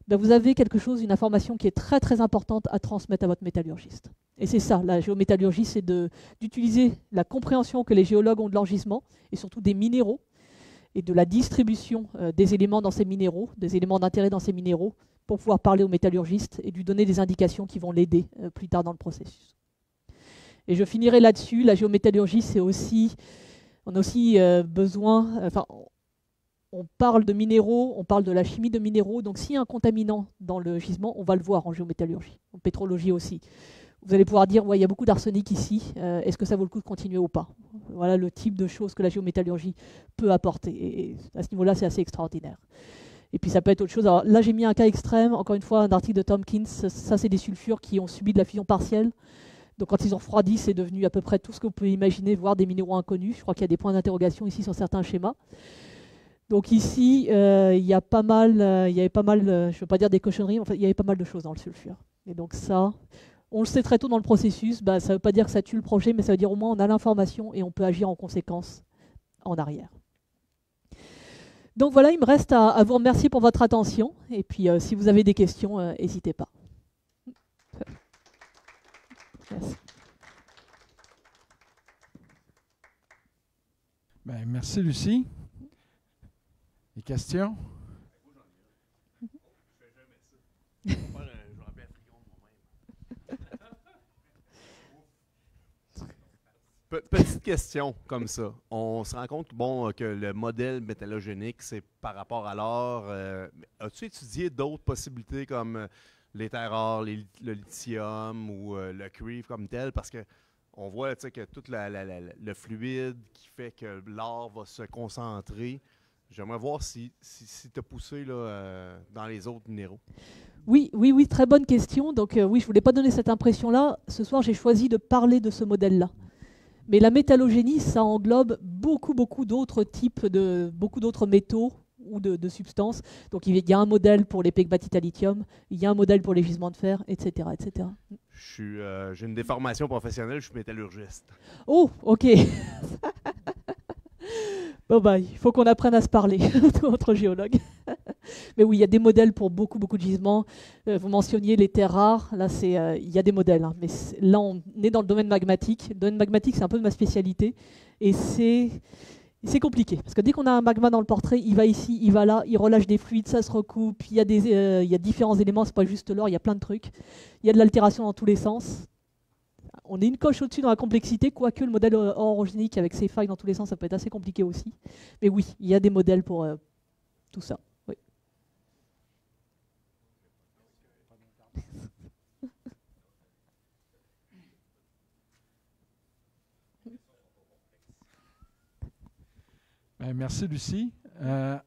Ben vous avez quelque chose, une information qui est très très importante à transmettre à votre métallurgiste. Et c'est ça, la géométallurgie, c'est d'utiliser la compréhension que les géologues ont de leur gisement, et surtout des minéraux, et de la distribution des éléments dans ces minéraux, des éléments d'intérêt dans ces minéraux, pour pouvoir parler au métallurgiste et lui donner des indications qui vont l'aider plus tard dans le processus. Et je finirai là-dessus. La géométallurgie, c'est aussi, on a aussi besoin, enfin, on parle de minéraux, on parle de la chimie de minéraux. Donc, s'il y a un contaminant dans le gisement, on va le voir en géométallurgie, en pétrologie aussi. Vous allez pouvoir dire, ouais, il y a beaucoup d'arsenic ici. Est-ce que ça vaut le coup de continuer ou pas? Voilà le type de choses que la géométallurgie peut apporter. Et à ce niveau-là, c'est assez extraordinaire. Et puis ça peut être autre chose. Alors là, j'ai mis un cas extrême. Encore une fois, un article de Tompkins. Ça, c'est des sulfures qui ont subi de la fusion partielle. Donc quand ils ont refroidi, c'est devenu à peu près tout ce que vous pouvez imaginer, voire des minéraux inconnus. Je crois qu'il y a des points d'interrogation ici sur certains schémas. Donc ici, il y avait pas mal, je ne veux pas dire des cochonneries, en fait, il y avait pas mal de choses dans le sulfure. Et donc ça, on le sait très tôt dans le processus, ça ne veut pas dire que ça tue le projet, mais ça veut dire au moins on a l'information et on peut agir en conséquence en arrière. Donc voilà, il me reste à vous remercier pour votre attention. Et puis si vous avez des questions, n'hésitez pas. Merci. Ben, merci Lucie. Des questions? Petite question comme ça. On se rend compte bon, que le modèle métallogénique, c'est par rapport à l'or. As-tu étudié d'autres possibilités comme les terres rares, le lithium ou le cuivre comme tel? Parce que on voit que tout le fluide qui fait que l'or va se concentrer. J'aimerais voir si tu as poussé là, dans les autres minéraux. Oui, oui, oui, très bonne question. Donc oui, je ne voulais pas donner cette impression-là. Ce soir, j'ai choisi de parler de ce modèle-là. Mais la métallogénie, ça englobe beaucoup d'autres types beaucoup d'autres métaux ou de substances. Donc il y a un modèle pour les pegmatites à lithium, il y a un modèle pour les gisements de fer, etc., etc. J'ai une déformation professionnelle, je suis métallurgiste. Oh, ok. Bon bah, il faut qu'on apprenne à se parler entre géologues. Mais oui, il y a des modèles pour beaucoup de gisements. Vous mentionniez les terres rares. Là, il y a des modèles. Hein, mais là, on est dans le domaine magmatique. Le domaine magmatique, c'est un peu de ma spécialité. Et c'est compliqué. Parce que dès qu'on a un magma dans le portrait, il va ici, il va là, il relâche des fluides, ça se recoupe. Il y a différents éléments. C'est pas juste l'or, il y a plein de trucs. Il y a de l'altération dans tous les sens. On est une coche au-dessus dans la complexité, quoique le modèle orogénique avec ses failles dans tous les sens, ça peut être assez compliqué aussi. Mais oui, il y a des modèles pour tout ça. Oui. Merci, Lucie.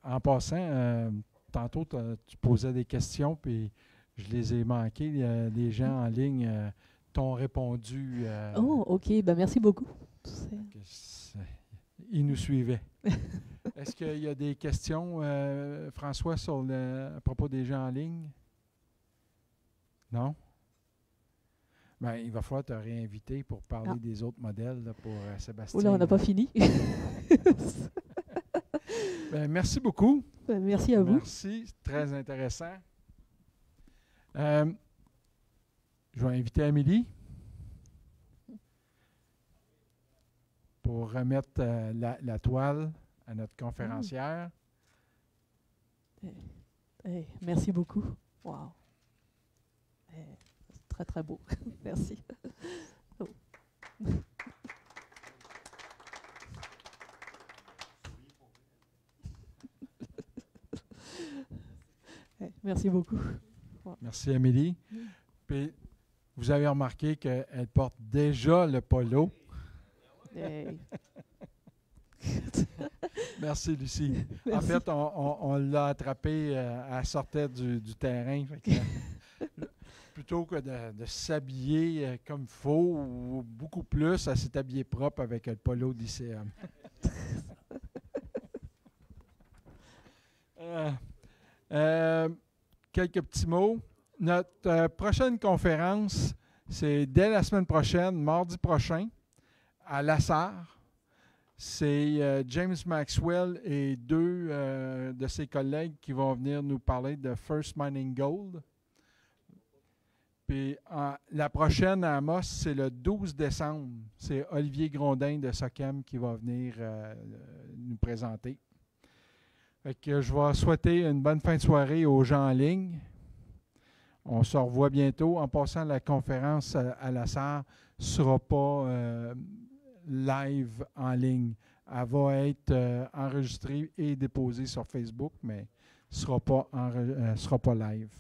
En passant, tantôt, tu posais des questions, puis je les ai manquées. Les gens en ligne t'ont répondu. Oh, ok. Ben, merci beaucoup. Ils nous suivaient. Est-ce qu'il y a des questions, François, à propos des gens en ligne? Non? Ben, il va falloir te réinviter pour parler des autres modèles là, pour Sébastien. Oula, on n'a pas fini. Ben, merci beaucoup. Ben, merci à vous. Merci, c'est très intéressant. Je vais inviter Amélie pour remettre la toile à notre conférencière. Merci beaucoup. Wow. C'est très très beau. Merci. Oh. Merci beaucoup. Merci Amélie. Puis, vous avez remarqué qu'elle porte déjà le polo. Hey. Merci Lucie. Merci. En fait, on l'a attrapée, elle sortait du terrain. Fait que, plutôt que de s'habiller comme il faut, ou beaucoup plus, elle s'est habillée propre avec le polo d'ICM. Quelques petits mots. Notre prochaine conférence, c'est dès la semaine prochaine, mardi prochain, à Lassar. C'est James Maxwell et deux de ses collègues qui vont venir nous parler de First Mining Gold. Puis la prochaine à Amos, c'est le 12 décembre. C'est Olivier Grondin de SOCAM qui va venir nous présenter. Fait que je vais souhaiter une bonne fin de soirée aux gens en ligne. On se revoit bientôt. En passant, la conférence à Lassar ne sera pas live en ligne. Elle va être enregistrée et déposée sur Facebook, mais ne sera pas live.